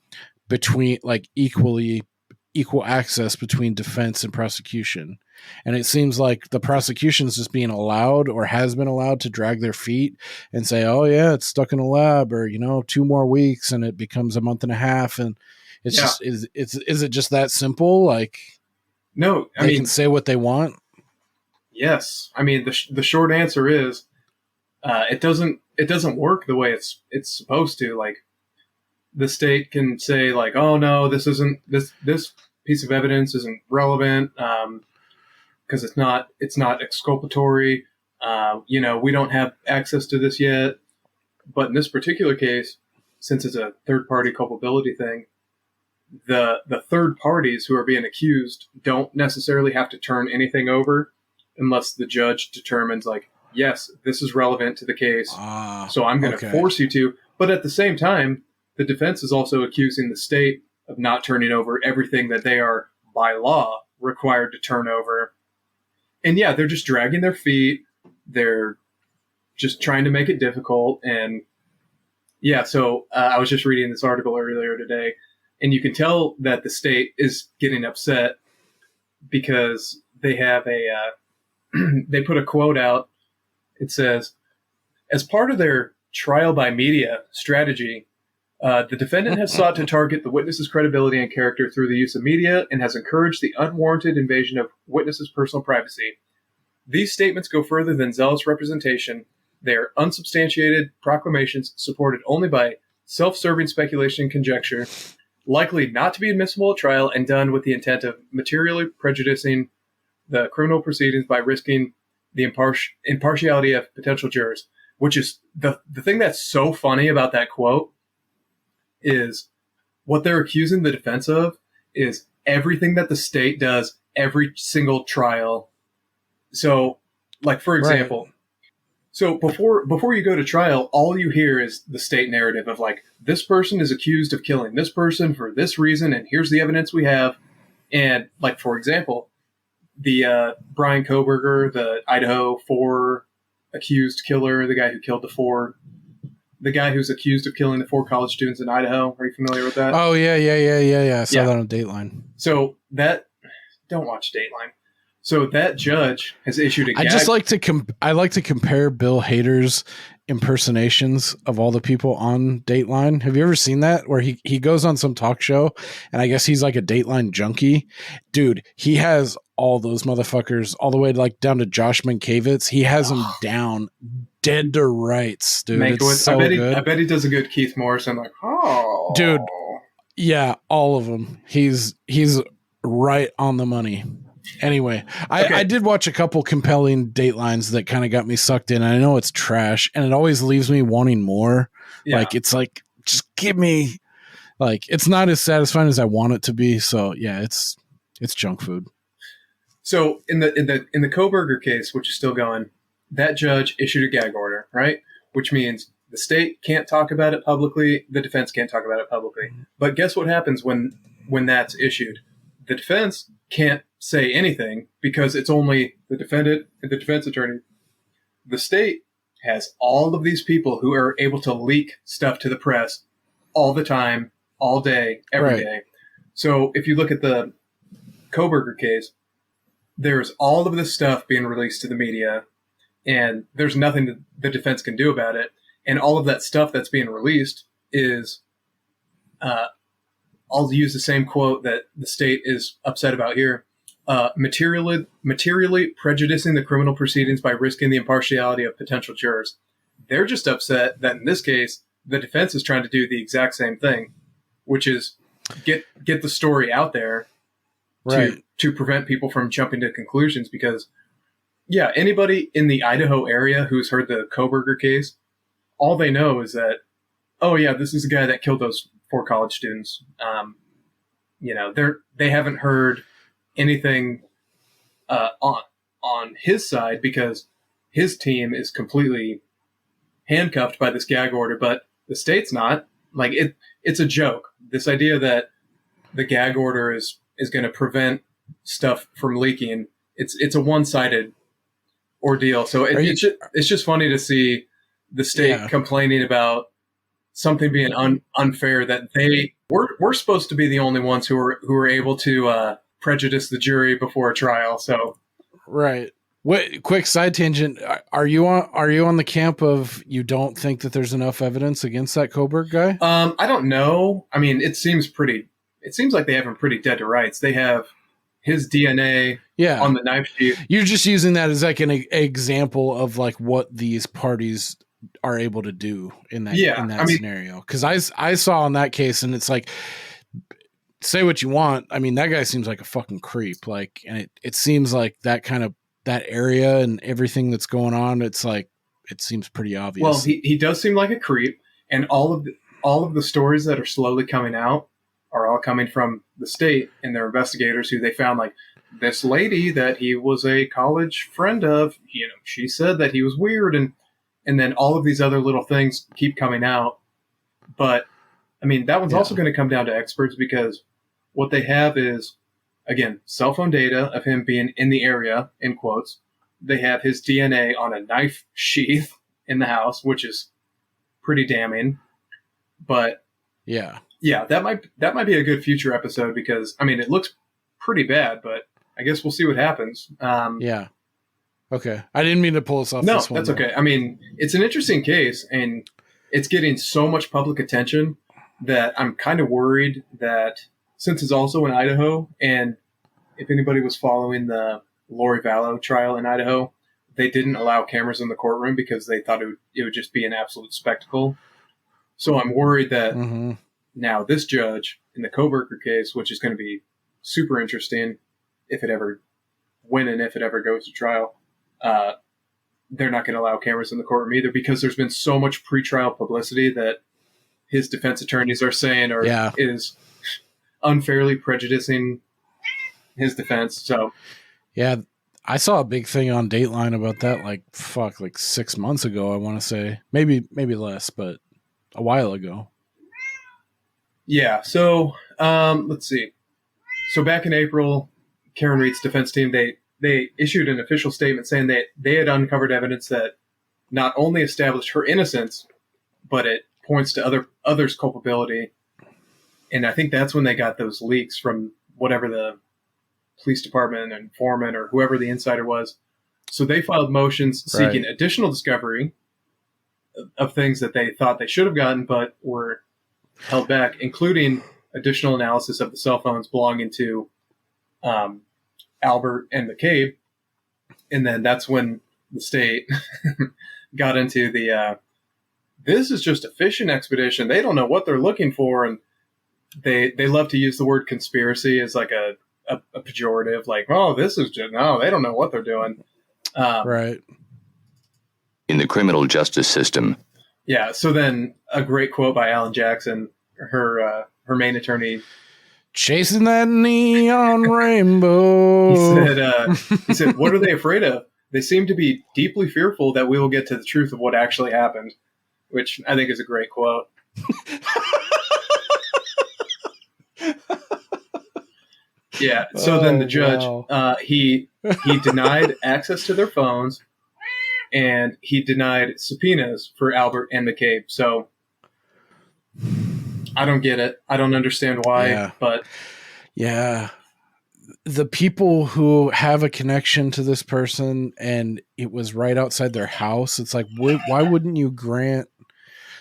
between like equal access between defense and prosecution. And it seems like the prosecution is just being allowed or has been allowed to drag their feet and say, oh yeah, it's stuck in a lab, or, 2 more weeks and it becomes a month and a half. And it's just, is it just that simple? Like, no, they can say what they want. Yes. I mean, the short answer is, it doesn't work the way it's supposed to. Like, the state can say like, oh no, this piece of evidence isn't relevant, because it's not exculpatory. We don't have access to this yet. But in this particular case, since it's a third party culpability thing, the third parties who are being accused don't necessarily have to turn anything over unless the judge determines, like, yes, this is relevant to the case, so I'm going to force you to. But at the same time, the defense is also accusing the state of not turning over everything that they are, by law, required to turn over. And yeah, they're just dragging their feet. They're just trying to make it difficult. And yeah, so I was just reading this article earlier today, and you can tell that the state is getting upset because they have they put a quote out. It says, as part of their trial by media strategy, the defendant has sought to target the witness's credibility and character through the use of media and has encouraged the unwarranted invasion of witnesses' personal privacy. These statements go further than zealous representation. They are unsubstantiated proclamations supported only by self-serving speculation and conjecture, likely not to be admissible at trial and done with the intent of materially prejudicing the criminal proceedings by risking the impartiality of potential jurors. Which is the thing that's so funny about that quote is what they're accusing the defense of is everything that the state does every single trial. So, like, for example, right. So before you go to trial, all you hear is the state narrative of, like, this person is accused of killing this person for this reason, and here's the evidence we have. And, like, for example, the Brian Kohberger, the Idaho 4 accused killer, the guy who killed the guy who's accused of killing the 4 college students in Idaho. Are you familiar with that? Oh, yeah. I saw that on Dateline. So don't watch Dateline. So that judge has issued a gag. I like to compare Bill Hader's impersonations of all the people on Dateline. Have you ever seen that? Where he goes on some talk show, and I guess he's like a Dateline junkie. Dude, he has all those motherfuckers all the way down to Josh Mankiewicz. He has them down dead to rights, dude. It's so good. I bet he does a good Keith Morrison, like, oh. Dude, yeah, all of them. He's right on the money. Anyway, okay. I did watch a couple compelling Datelines that kind of got me sucked in. I know it's trash, and it always leaves me wanting more. Yeah. Like, it's like, just give me, like, it's not as satisfying as I want it to be. So yeah, it's junk food. So in the Kohberger case, which is still going, that judge issued a gag order, right? Which means the state can't talk about it publicly, the defense can't talk about it publicly. But guess what happens when that's issued? The defense can't say anything because it's only the defendant and the defense attorney. The state has all of these people who are able to leak stuff to the press all the time, all day, every day. So if you look at the Kohberger case, there's all of this stuff being released to the media, and there's nothing that the defense can do about it. And all of that stuff that's being released is, I'll use the same quote that the state is upset about here, materially prejudicing the criminal proceedings by risking the impartiality of potential jurors. They're just upset that in this case, the defense is trying to do the exact same thing, which is get the story out there to prevent people from jumping to conclusions. Because, yeah, anybody in the Idaho area who's heard the Kohberger case, all they know is that, oh yeah, this is the guy that killed those 4 college students. They haven't heard anything on his side because his team is completely handcuffed by this gag order, but the state's not. Like, it's a joke. This idea that the gag order is going to prevent stuff from leaking. It's a one-sided ordeal. So it's just funny to see the state complaining about something being unfair, that we're supposed to be the only ones who are able to prejudice the jury before a trial. So, right. Quick side tangent. Are you on the camp of you don't think that there's enough evidence against that Kohberg guy? I don't know. I mean, it seems like they have him pretty dead to rights. They have his DNA on the knife sheath. You're just using that as like an example of like what these parties are able to do in that scenario. Because I saw in that case, and it's like, say what you want. I mean, that guy seems like a fucking creep. Like, and it seems like that kind of that area and everything that's going on. It's like, it seems pretty obvious. Well, he does seem like a creep, and all of the stories that are slowly coming out are all coming from the state, and they're investigators who they found, like, this lady that he was a college friend of, she said that he was weird, and then all of these other little things keep coming out. But I mean, that one's also going to come down to experts, because what they have is, again, cell phone data of him being in the area, in quotes. They have his DNA on a knife sheath in the house, which is pretty damning. But yeah, that might be a good future episode, because I mean, it looks pretty bad, but I guess we'll see what happens. Yeah. Okay. I didn't mean to pull us off. No, this one, that's okay. I mean, it's an interesting case, and it's getting so much public attention that I'm kind of worried that, since it's also in Idaho, and if anybody was following the Lori Vallow trial in Idaho, they didn't allow cameras in the courtroom because they thought it would just be an absolute spectacle. So I'm worried that now this judge in the Koberger case, which is going to be super interesting if it ever goes to trial, they're not going to allow cameras in the courtroom either, because there's been so much pretrial publicity that his defense attorneys are saying is unfairly prejudicing his defense. So yeah, I saw a big thing on Dateline about that, like 6 months ago, I want to say. Maybe less, but a while ago. Yeah, so let's see. So back in April, Karen Reed's defense team, they issued an official statement saying that they had uncovered evidence that not only established her innocence, but it points to others' culpability. And I think that's when they got those leaks from whatever the police department and foreman or whoever the insider was. So they filed motions seeking additional discovery of things that they thought they should have gotten but were held back, including additional analysis of the cell phones belonging to Albert and McCabe. And then that's when the state got into the this is just a fishing expedition. They don't know what they're looking for. And they love to use the word conspiracy as like a pejorative, like, oh, this is just, no, they don't know what they're doing. Right. In the criminal justice system. Yeah. So then a great quote by Alan Jackson, her main attorney, chasing that neon rainbow. He said, what are they afraid of? They seem to be deeply fearful that we will get to the truth of what actually happened, which I think is a great quote. Yeah. So then the judge, he denied access to their phones, and he denied subpoenas for Albert and McCabe. So I don't get it. I don't understand why, but yeah, the people who have a connection to this person and it was right outside their house. It's like, why wouldn't you grant,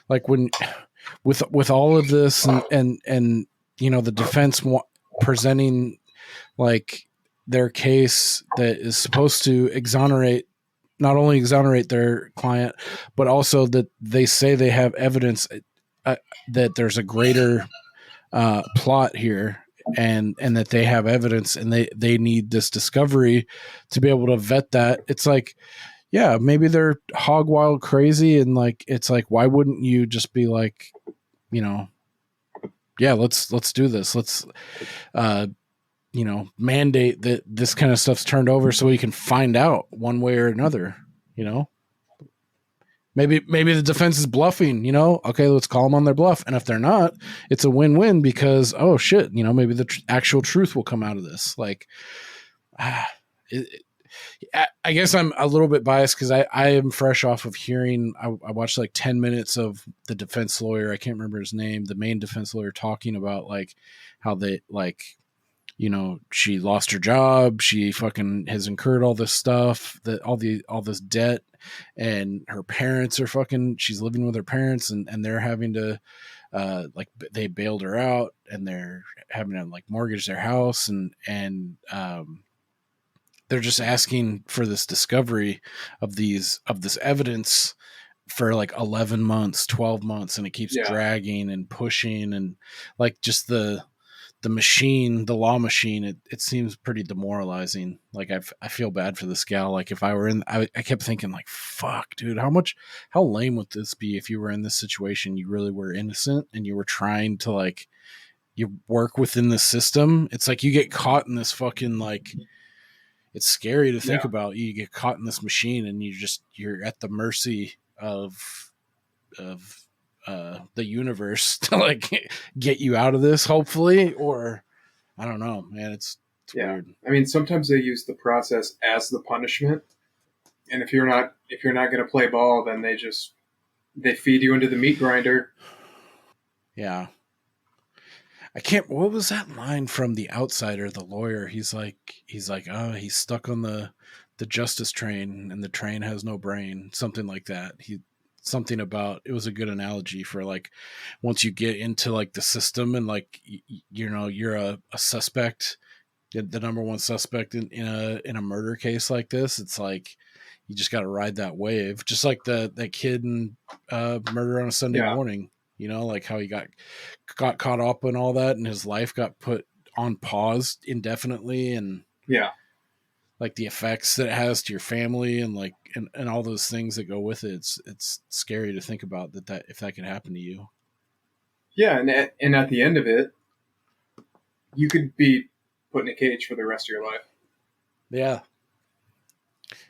like, when with all of this and the defense presenting like their case that is supposed to not only exonerate their client, but also that they say they have evidence that there's a greater plot here, and that they have evidence, and they need this discovery to be able to vet that. It's like, yeah, maybe they're hog wild crazy, and like, it's like, why wouldn't you just be like, yeah, let's do this. Let's mandate that this kind of stuff's turned over so we can find out one way or another. Maybe the defense is bluffing, okay, let's call them on their bluff. And if they're not, it's a win-win, because, oh shit, maybe the actual truth will come out of this. Like, I guess I'm a little bit biased because I am fresh off of hearing, I watched like 10 minutes of the defense lawyer. I can't remember his name, the main defense lawyer, talking about like how they like, she lost her job. She fucking has incurred all this stuff, that all this debt, and her parents are she's living with her parents, and they're having to, like, they bailed her out, and they're having to like mortgage their house, and they're just asking for this discovery of this evidence for like 11 months, 12 months. And it keeps dragging and pushing, and like, just the machine, the law machine, it seems pretty demoralizing. Like, I feel bad for this gal. Like, if I were I kept thinking like, fuck, dude, how lame would this be if you were in this situation? You really were innocent and you were trying to like you work within the system. It's like you get caught in this fucking like. It's scary to think about. You get caught in this machine, and you're at the mercy of the universe to like get you out of this, hopefully, or I don't know, man. It's weird. I mean, sometimes they use the process as the punishment, and if you're not going to play ball, then they feed you into the meat grinder. Yeah. What was that line from The Outsider, the lawyer? He's like, oh, he's stuck on the justice train and the train has no brain. Something like that. Something about, it was a good analogy for like, once you get into like the system and like, you're a suspect, the number one suspect in a murder case like this. It's like, you just got to ride that wave. Just like that kid in Murder on a Sunday Morning. Like how he got caught up in all that and his life got put on pause indefinitely, and like the effects that it has to your family and like and all those things that go with it. It's scary to think about that if that could happen to you. Yeah, and at the end of it, you could be put in a cage for the rest of your life. Yeah.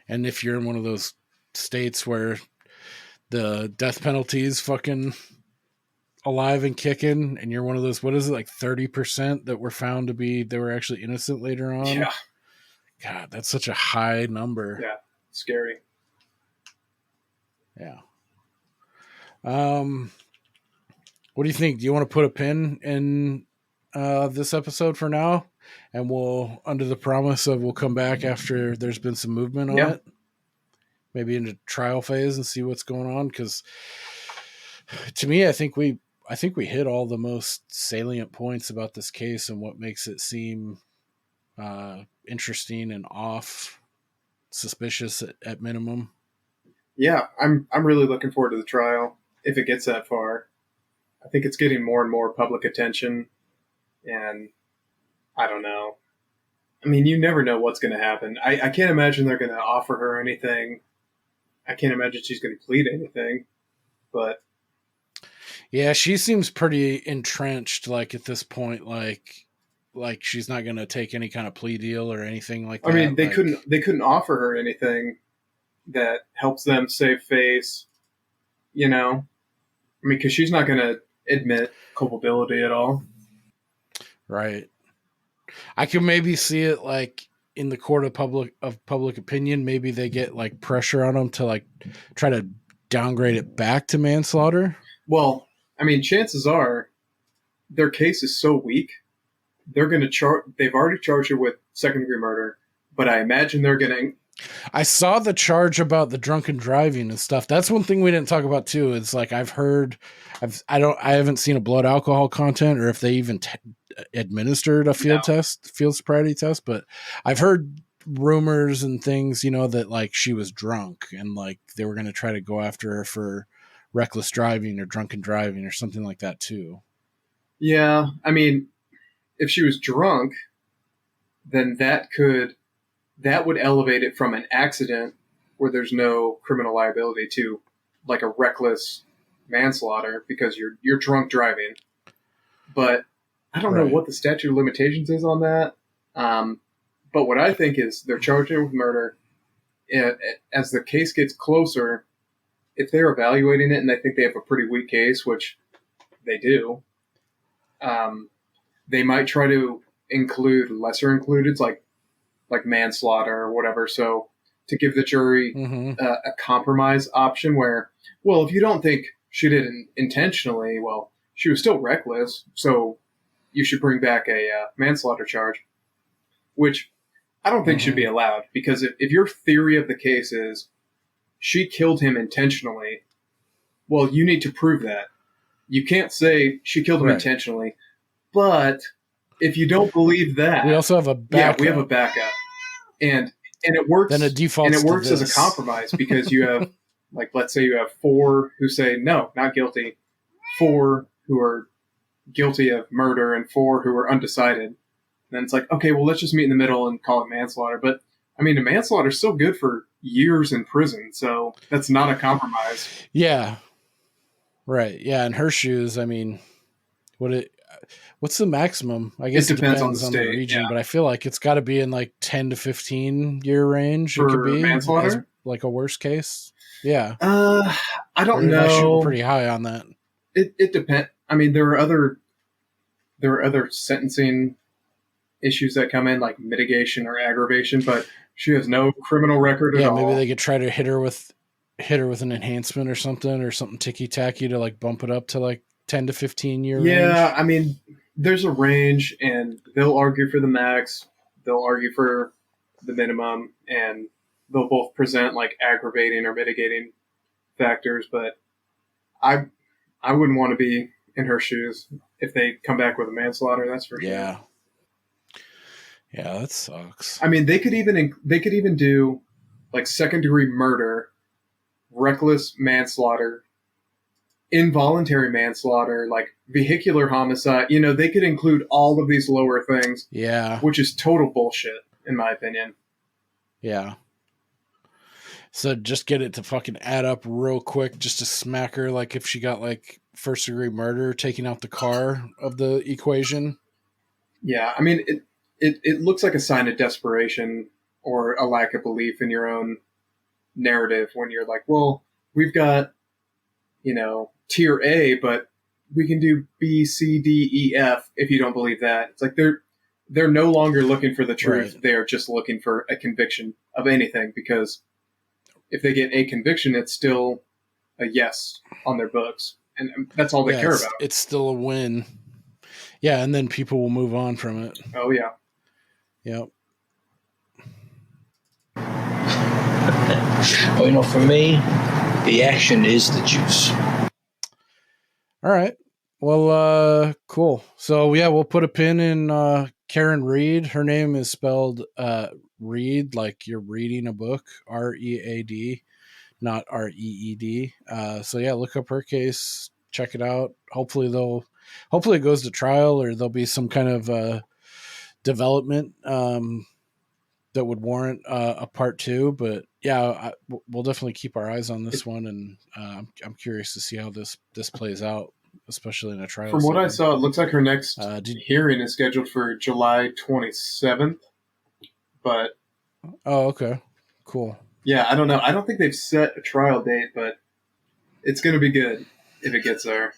And if you're in one of those states where the death penalty is fucking alive and kicking, and you're one of those, what is it, like 30% that were found to be, they were actually innocent later on? Yeah. God, that's such a high number. Yeah. Scary. Yeah. What do you think? Do you want to put a pin in this episode for now? And we'll, under the promise of we'll come back after there's been some movement on it. Maybe into trial phase and see what's going on. Because to me, I think we hit all the most salient points about this case and what makes it seem interesting and off, suspicious at minimum. Yeah, I'm really looking forward to the trial if it gets that far. I think it's getting more and more public attention, and I don't know. I mean, you never know what's going to happen. I can't imagine they're going to offer her anything. I can't imagine she's going to plead anything, but yeah, she seems pretty entrenched. Like at this point, like she's not going to take any kind of plea deal or anything like that. I mean, they couldn't offer her anything that helps them save face. I mean, because she's not going to admit culpability at all. Right. I can maybe see it like in the court of public opinion. Maybe they get like pressure on them to like try to downgrade it back to manslaughter. Well, I mean, chances are their case is so weak. They're going to they've already charged her with second-degree murder, but I imagine they're going to. I saw the charge about the drunken driving and stuff. That's one thing we didn't talk about too. It's like I haven't seen a blood alcohol content or if they even administered a field sobriety test, but I've heard rumors and things, that like she was drunk and like they were going to try to go after her for reckless driving or drunken driving or something like that too. Yeah. I mean, if she was drunk, then that would elevate it from an accident where there's no criminal liability to like a reckless manslaughter because you're drunk driving. But I don't know what the statute of limitations is on that. But what I think is they're charging her with murder. As the case gets closer, if they're evaluating it and they think they have a pretty weak case, which they do, they might try to include lesser includeds like manslaughter or whatever. So to give the jury a compromise option where, well, if you don't think she did it intentionally, well, she was still reckless. So you should bring back a manslaughter charge, which I don't think should be allowed because if your theory of the case is she killed him intentionally, well, you need to prove that. You can't say she killed him intentionally, but if you don't believe that, we also have a backup. Yeah, we have a backup, and it works. Then it defaults. And it works as a compromise because you have, like, let's say you have 4 who say no, not guilty, 4 who are guilty of murder, and 4 who are undecided. And then it's like, okay, well, let's just meet in the middle and call it manslaughter. But I mean, a manslaughter is still good for years in prison, so that's not a compromise. Yeah. Right. Yeah. In her shoes, I mean, what's the maximum? I guess It depends on the the state, region, yeah. but I feel like it's got to be in like 10 to 15 year range. It For could be manslaughter? as like a worst case. Yeah. I Or don't am I shooting know. pretty high on that? It depends. I mean, there are other sentencing issues that come in, like mitigation or aggravation, but she has no criminal record at Yeah, all. maybe they could try to hit her with an enhancement or something ticky tacky to like bump it up to like 10 to 15 year Yeah, range. I mean, there's a range, and they'll argue for the max, they'll argue for the minimum, and they'll both present like aggravating or mitigating factors. But I wouldn't want to be in her shoes if they come back with a manslaughter. That's for sure. Yeah. Yeah, that sucks. I mean, they could even do like second degree murder, reckless manslaughter, involuntary manslaughter, like vehicular homicide. You know, they could include all of these lower things, Yeah. which is total bullshit, in my opinion. Yeah. So just get it to fucking add up real quick just to smack her, like if she got like first degree murder, taking out the car of the equation. Yeah, I mean, it looks like a sign of desperation or a lack of belief in your own narrative when you're like, well, we've got, tier A, but we can do B, C, D, E, F if you don't believe that. It's like they're no longer looking for the truth. Right. They are just looking for a conviction of anything, because if they get a conviction, it's still a yes on their books. And that's all they care about. It's still a win. Yeah, and then people will move on from it. Oh, yeah. Yep. Well, for me, the action is the juice. All right. Well, cool. So, yeah, we'll put a pin in Karen Reed. Her name is spelled Reed, like you're reading a book, R-E-A-D, not R-E-E-D. So, yeah, look up her case. Check it out. Hopefully it goes to trial, or there'll be some kind of development that would warrant a part 2. But yeah, we'll definitely keep our eyes on this one, and I'm curious to see how this plays out, especially in a trial. From what I setting. saw, it looks like her next hearing is scheduled for July 27th. But oh, okay, cool. Yeah, I don't know. I don't think they've set a trial date, but it's going to be good if it gets there.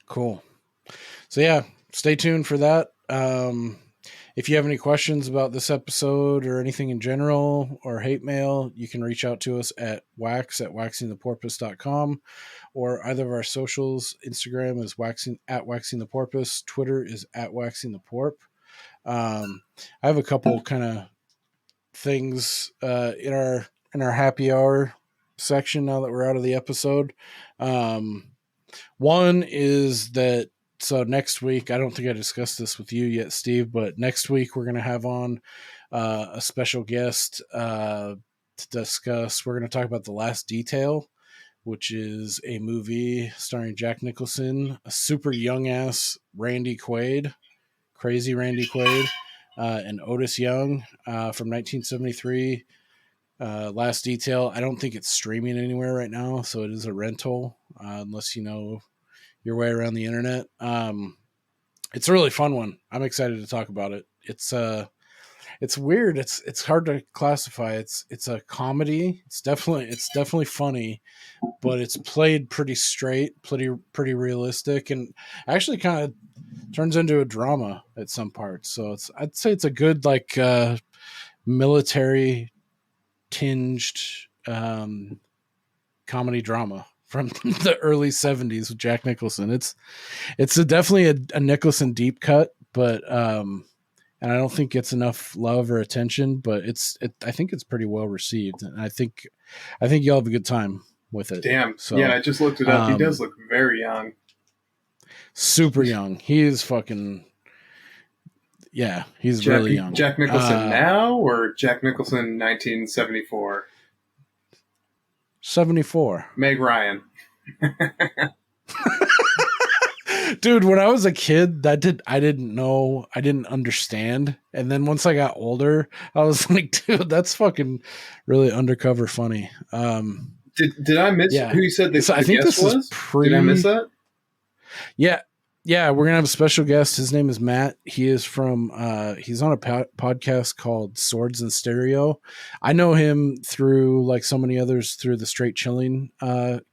Cool. So yeah, stay tuned for that. If you have any questions about this episode or anything in general, or hate mail, you can reach out to us at waxingtheporpoise.com, or either of our socials. Instagram is waxing the porpoise. Twitter is at waxing the porp. I have a couple kind of things in our happy hour section now that we're out of the episode. One is that, so next week, I don't think I discussed this with you yet, Steve, but next week we're going to have on a special guest to discuss. We're going to talk about The Last Detail, which is a movie starring Jack Nicholson, a super young ass crazy Randy Quaid, and Otis Young from 1973. Last Detail. I don't think it's streaming anywhere right now, so it is a rental, unless you know your way around the internet. It's a really fun one. I'm excited to talk about it. It's weird. It's hard to classify. It's a comedy. It's definitely funny, but it's played pretty straight, pretty realistic, and actually kind of turns into a drama at some parts. So I'd say it's a good like military tinged comedy drama from the early 70s with Jack Nicholson. It's definitely a Nicholson deep cut, but and I don't think it's enough love or attention, but I think it's pretty well received, and I think you'll have a good time with it. Damn. So, yeah, I just looked it up. He does look very young. Super young. He is fucking. Yeah, he's really young. Jack Nicholson now, or Jack Nicholson 1974? 74. Meg Ryan. Dude, when I was a kid, I didn't know, I didn't understand. And then once I got older, I was like, dude, that's fucking really undercover funny. Did I miss who you said this? So I think this was? is Did I miss that? Yeah. Yeah, we're gonna have a special guest. His name is Matt. He is from. He's on a podcast called Swords and Stereo. I know him through like so many others through the Straight Chilling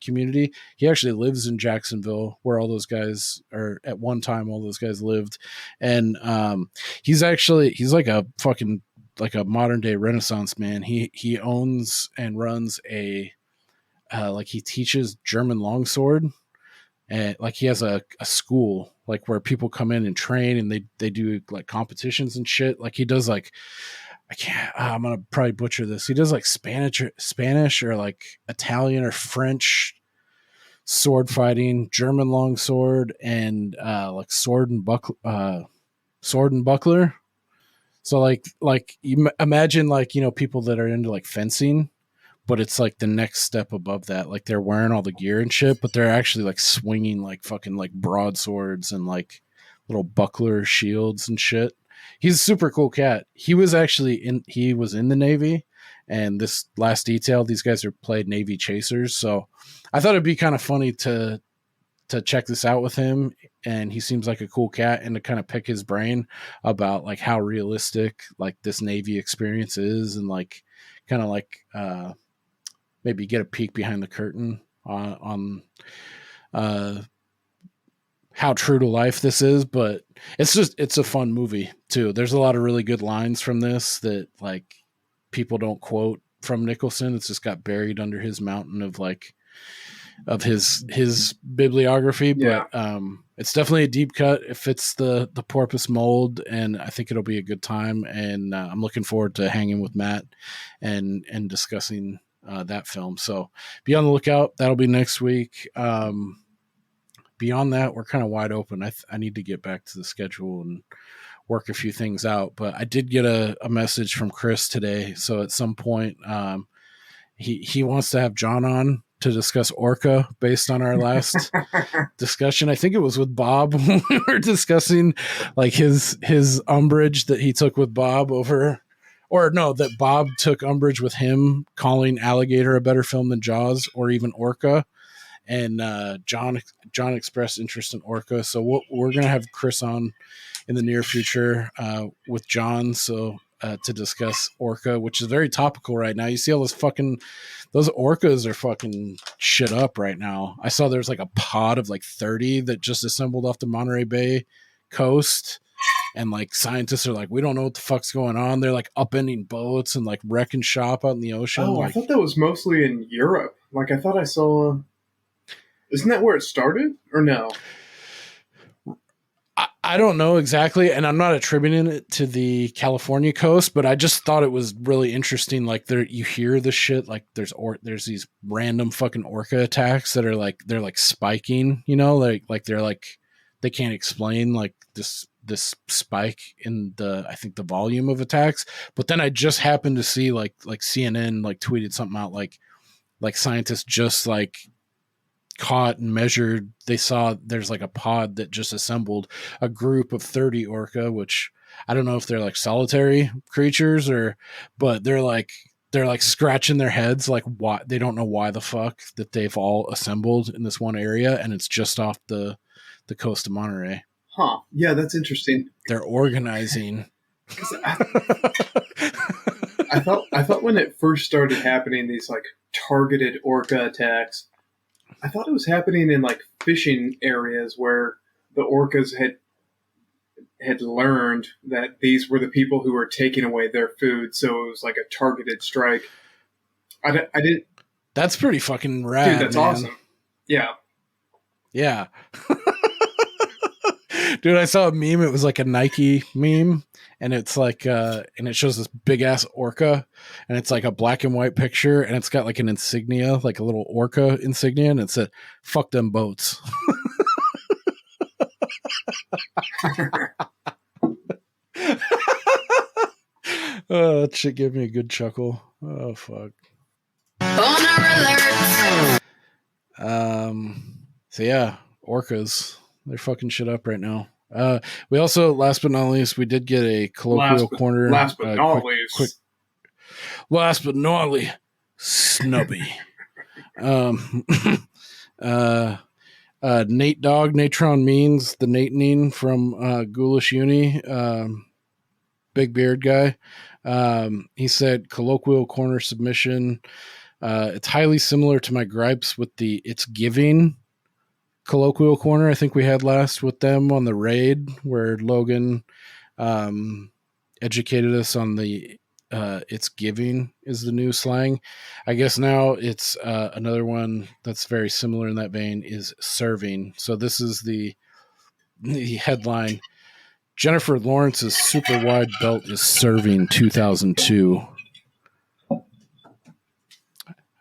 community. He actually lives in Jacksonville, where all those guys are at one time. All those guys lived, and he's like a fucking like a modern day Renaissance man. He owns and runs a like he teaches German longsword, and like he has a school like where people come in and train, and they do like competitions and shit. Like he does like I'm gonna probably butcher this. He does like Spanish or like Italian or French sword fighting, German longsword, and like sword and buckler. So like you imagine like people that are into like fencing, but it's like the next step above that. Like they're wearing all the gear and shit, but they're actually like swinging like fucking like broadswords and like little buckler shields and shit. He's a super cool cat. He was in the Navy, and this last detail, these guys are played Navy chasers. So I thought it'd be kind of funny to check this out with him, and he seems like a cool cat, and to kind of pick his brain about like how realistic like this Navy experience is, and like kind of like maybe get a peek behind the curtain on how true to life this is. But it's a fun movie too. There's a lot of really good lines from this that like people don't quote from Nicholson. It's just got buried under his mountain of like of his bibliography. Yeah. But it's definitely a deep cut. It fits the porpoise mold, and I think it'll be a good time. And I'm looking forward to hanging with Matt and discussing that film. So be on the lookout. That'll be next week. Beyond that, we're kind of wide open. I need to get back to the schedule and work a few things out. But I did get a message from Chris today. So at some point, he wants to have John on to discuss Orca based on our last discussion. I think it was with Bob when we were discussing like his umbrage that he took with Bob over, or no, that Bob took umbrage with him calling Alligator a better film than Jaws or even Orca. And John expressed interest in Orca. So we're going to have Chris on in the near future with John. So to discuss Orca, which is very topical right now. You see all those orcas are fucking shit up right now. I saw there's like a pod of like 30 that just assembled off the Monterey Bay coast. And like scientists are like, we don't know what the fuck's going on. They're like upending boats and like wrecking shop out in the ocean. Oh, like, I thought that was mostly in Europe. Like I thought I saw. Isn't that where it started, or no? I don't know exactly, and I'm not attributing it to the California coast, but I just thought it was really interesting. Like there, you hear the shit. Like there's these random fucking orca attacks that are like they're like spiking. Like they're like they can't explain like this spike in I think the volume of attacks. But then I just happened to see like CNN like tweeted something out like scientists just like caught and measured. They saw there's like a pod that just assembled a group of 30 orca, which I don't know if they're like solitary creatures but they're like scratching their heads like why they don't know why the fuck that they've all assembled in this one area, and it's just off the coast of Monterey. Huh. Yeah, that's interesting. They're organizing. I thought when it first started happening, these like targeted orca attacks, I thought it was happening in like fishing areas where the orcas had learned that these were the people who were taking away their food, so it was like a targeted strike. I didn't. That's pretty fucking rad, dude. That's man. awesome. Yeah. Yeah. Dude, I saw a meme. It was like a Nike meme, and it's like and it shows this big ass orca, and it's like a black and white picture, and it's got like an insignia, like a little orca insignia, and it said "fuck them boats." Oh, that shit gave me a good chuckle. Oh fuck. Boner alert. So yeah, orcas, they're fucking shit up right now. We also, last but not least, we did get a colloquial corner. Last but not least, snubby. Nate Dogg, Natron Means, the Natanine from Ghoulish Uni, big beard guy. He said, colloquial corner submission. It's highly similar to my gripes with the It's Giving colloquial corner I think we had last with them on the raid, where Logan educated us on the It's Giving is the new slang. I guess now it's another one that's very similar in that vein is serving. So this is the headline. Jennifer Lawrence's super wide belt is serving 2002.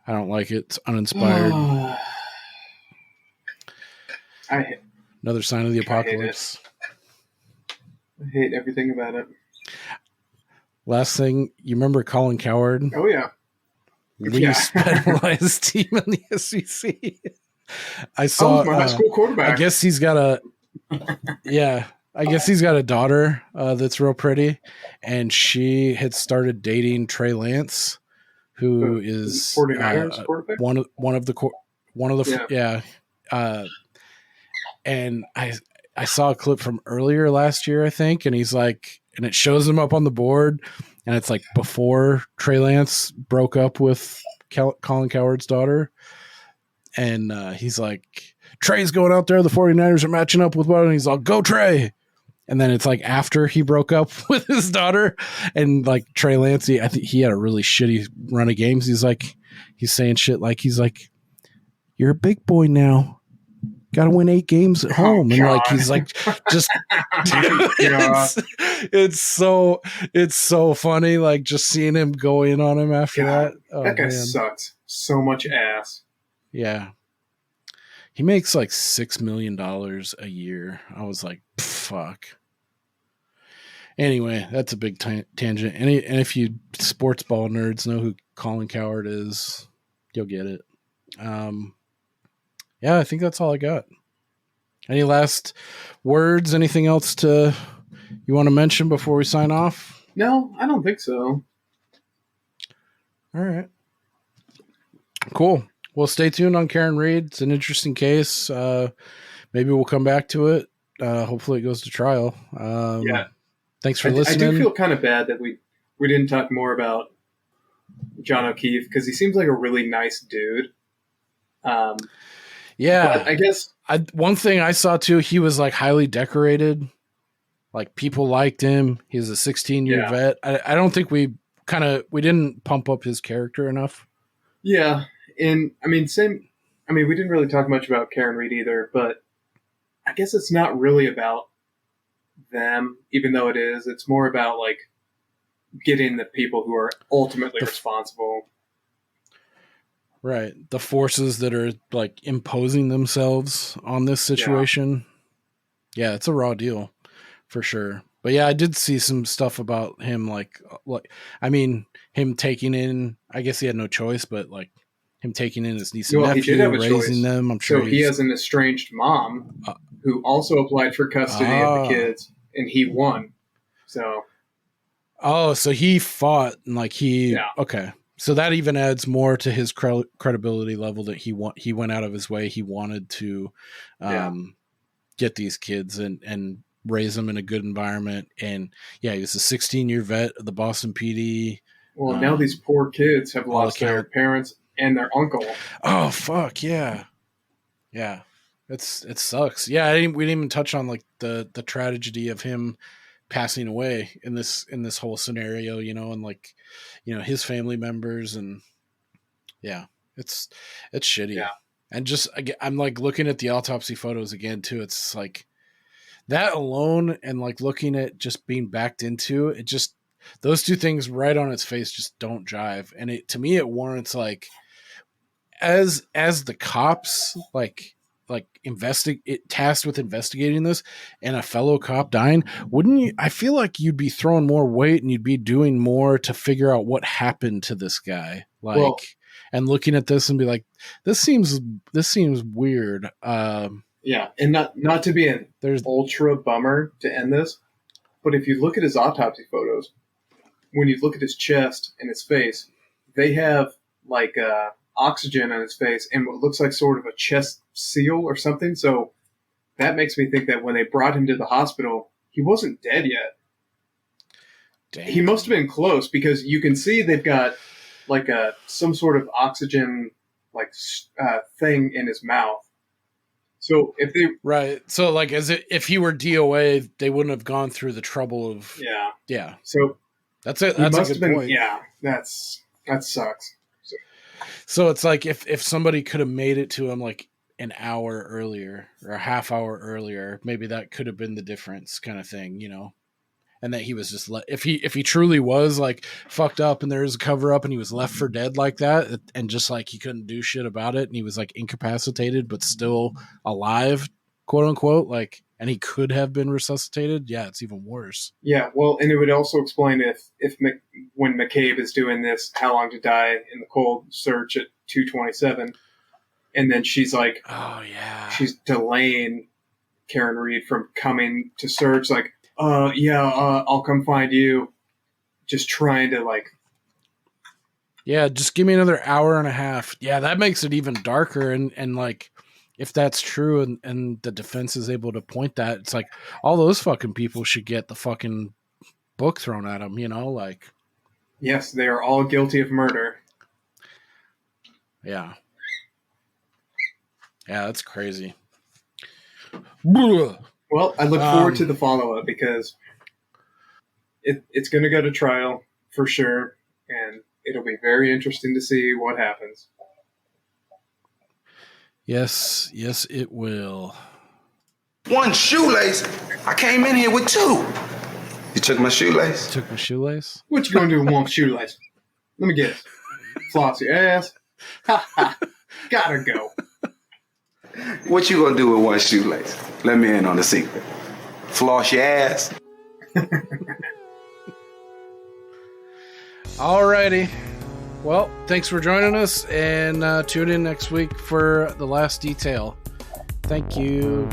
I don't like it. It's uninspired. Another sign of the apocalypse. I hate everything about it. Last thing, you remember Colin Coward? Oh, yeah. Least penalized team in the SEC. I saw my high school quarterback. I guess he's got a I guess he's got a daughter that's real pretty, and she had started dating Trey Lance, who is 49ers quarterback? one of the and I saw a clip from earlier last year, I think, and he's like, and it shows him up on the board, and it's like before Trey Lance broke up with Colin Coward's daughter, and he's like, Trey's going out there, the 49ers are matching up with one, and he's all, go Trey. And then it's like after he broke up with his daughter, and like Trey Lance, I think he had a really shitty run of games. He's saying shit like, he's like, you're a big boy now. Got to win 8 games at home. And like, he's like, just, it's so funny. Like just seeing him go in on him after that. Oh, that guy sucks so much ass. Yeah. He makes like $6 million a year. I was like, fuck. Anyway, that's a big tangent. And if you sports ball nerds know who Colin Coward is, you'll get it. Yeah, I think that's all I got. Any last words? Anything else you want to mention before we sign off? No, I don't think so. All right. Cool. Well, stay tuned on Karen Reed. It's an interesting case. Maybe we'll come back to it. Hopefully it goes to trial. Yeah. Thanks for listening. I do feel kind of bad that we didn't talk more about John O'Keefe, because he seems like a really nice dude. Yeah. But I guess one thing I saw too, he was like highly decorated. Like people liked him. He was a 16-year vet. I don't think we didn't pump up his character enough. Yeah. And we didn't really talk much about Karen Reed either, but I guess it's not really about them, even though it is. It's more about like getting the people who are ultimately responsible. Right. The forces that are like imposing themselves on this situation. Yeah, it's a raw deal for sure. But yeah, I did see some stuff about him him taking in, I guess he had no choice, but like him taking in his niece and nephew, he did have a raising choice. them. I'm sure he has an estranged mom who also applied for custody of the kids, and he won. So he fought and like okay. So that even adds more to his credibility level that he went out of his way. He wanted to get these kids and raise them in a good environment. And yeah, he was a 16-year vet of the Boston PD. Well, now these poor kids have lost their parents and their uncle. Oh, fuck. Yeah. Yeah. It sucks. Yeah. We didn't even touch on like the tragedy of him passing away in this whole scenario, and like, his family members, and yeah, it's shitty. Yeah. And just, I'm like looking at the autopsy photos again too. It's like that alone, and like looking at just being backed into it, just those two things right on its face just don't jive. And to me, it warrants like, as the cops tasked with investigating this, and a fellow cop dying, wouldn't you? I feel like you'd be throwing more weight and you'd be doing more to figure out what happened to this guy. And looking at this and be like, this seems weird. Yeah, and not to be an ultra bummer to end this, but if you look at his autopsy photos, when you look at his chest and his face, they have like oxygen on his face and what looks like sort of a chest seal or something. So that makes me think that when they brought him to the hospital, he wasn't dead yet. Damn. He must have been close because you can see they've got like some sort of oxygen thing in his mouth. So if they Right. So like if he were DOA, they wouldn't have gone through the trouble of yeah. So that's it. That's a good point. Yeah, that sucks. So it's like if somebody could have made it to him like an hour earlier or a half hour earlier, maybe that could have been the difference, kind of thing, you know. And that he was just if he truly was like fucked up and there was a cover up and he was left for dead like that, and just like he couldn't do shit about it and he was like incapacitated but still alive, quote unquote, like, and he could have been resuscitated. Yeah, it's even worse. Yeah, well, and it would also explain when McCabe is doing this How Long to Die in the Cold search at 2:27, and then she's like, oh yeah, she's delaying Karen Reed from coming to search, like, I'll come find you. Just trying to like, yeah, just give me another hour and a half. Yeah, that makes it even darker. And like, if that's true and the defense is able to point that, it's like all those fucking people should get the fucking book thrown at them, you know, like. Yes, they are all guilty of murder. Yeah. Yeah, that's crazy. Well, I look forward to the follow-up because it's going to go to trial for sure, and it'll be very interesting to see what happens. Yes, it will. One shoelace? I came in here with two. You took my shoelace? Took my shoelace? What you going to do with one shoelace? Let me guess. Floss your ass? Ha ha. Gotta go. What you gonna do with one shoelace? Let me in on the secret. Floss your ass? Alrighty. Well, thanks for joining us, and tune in next week for the last detail. Thank you.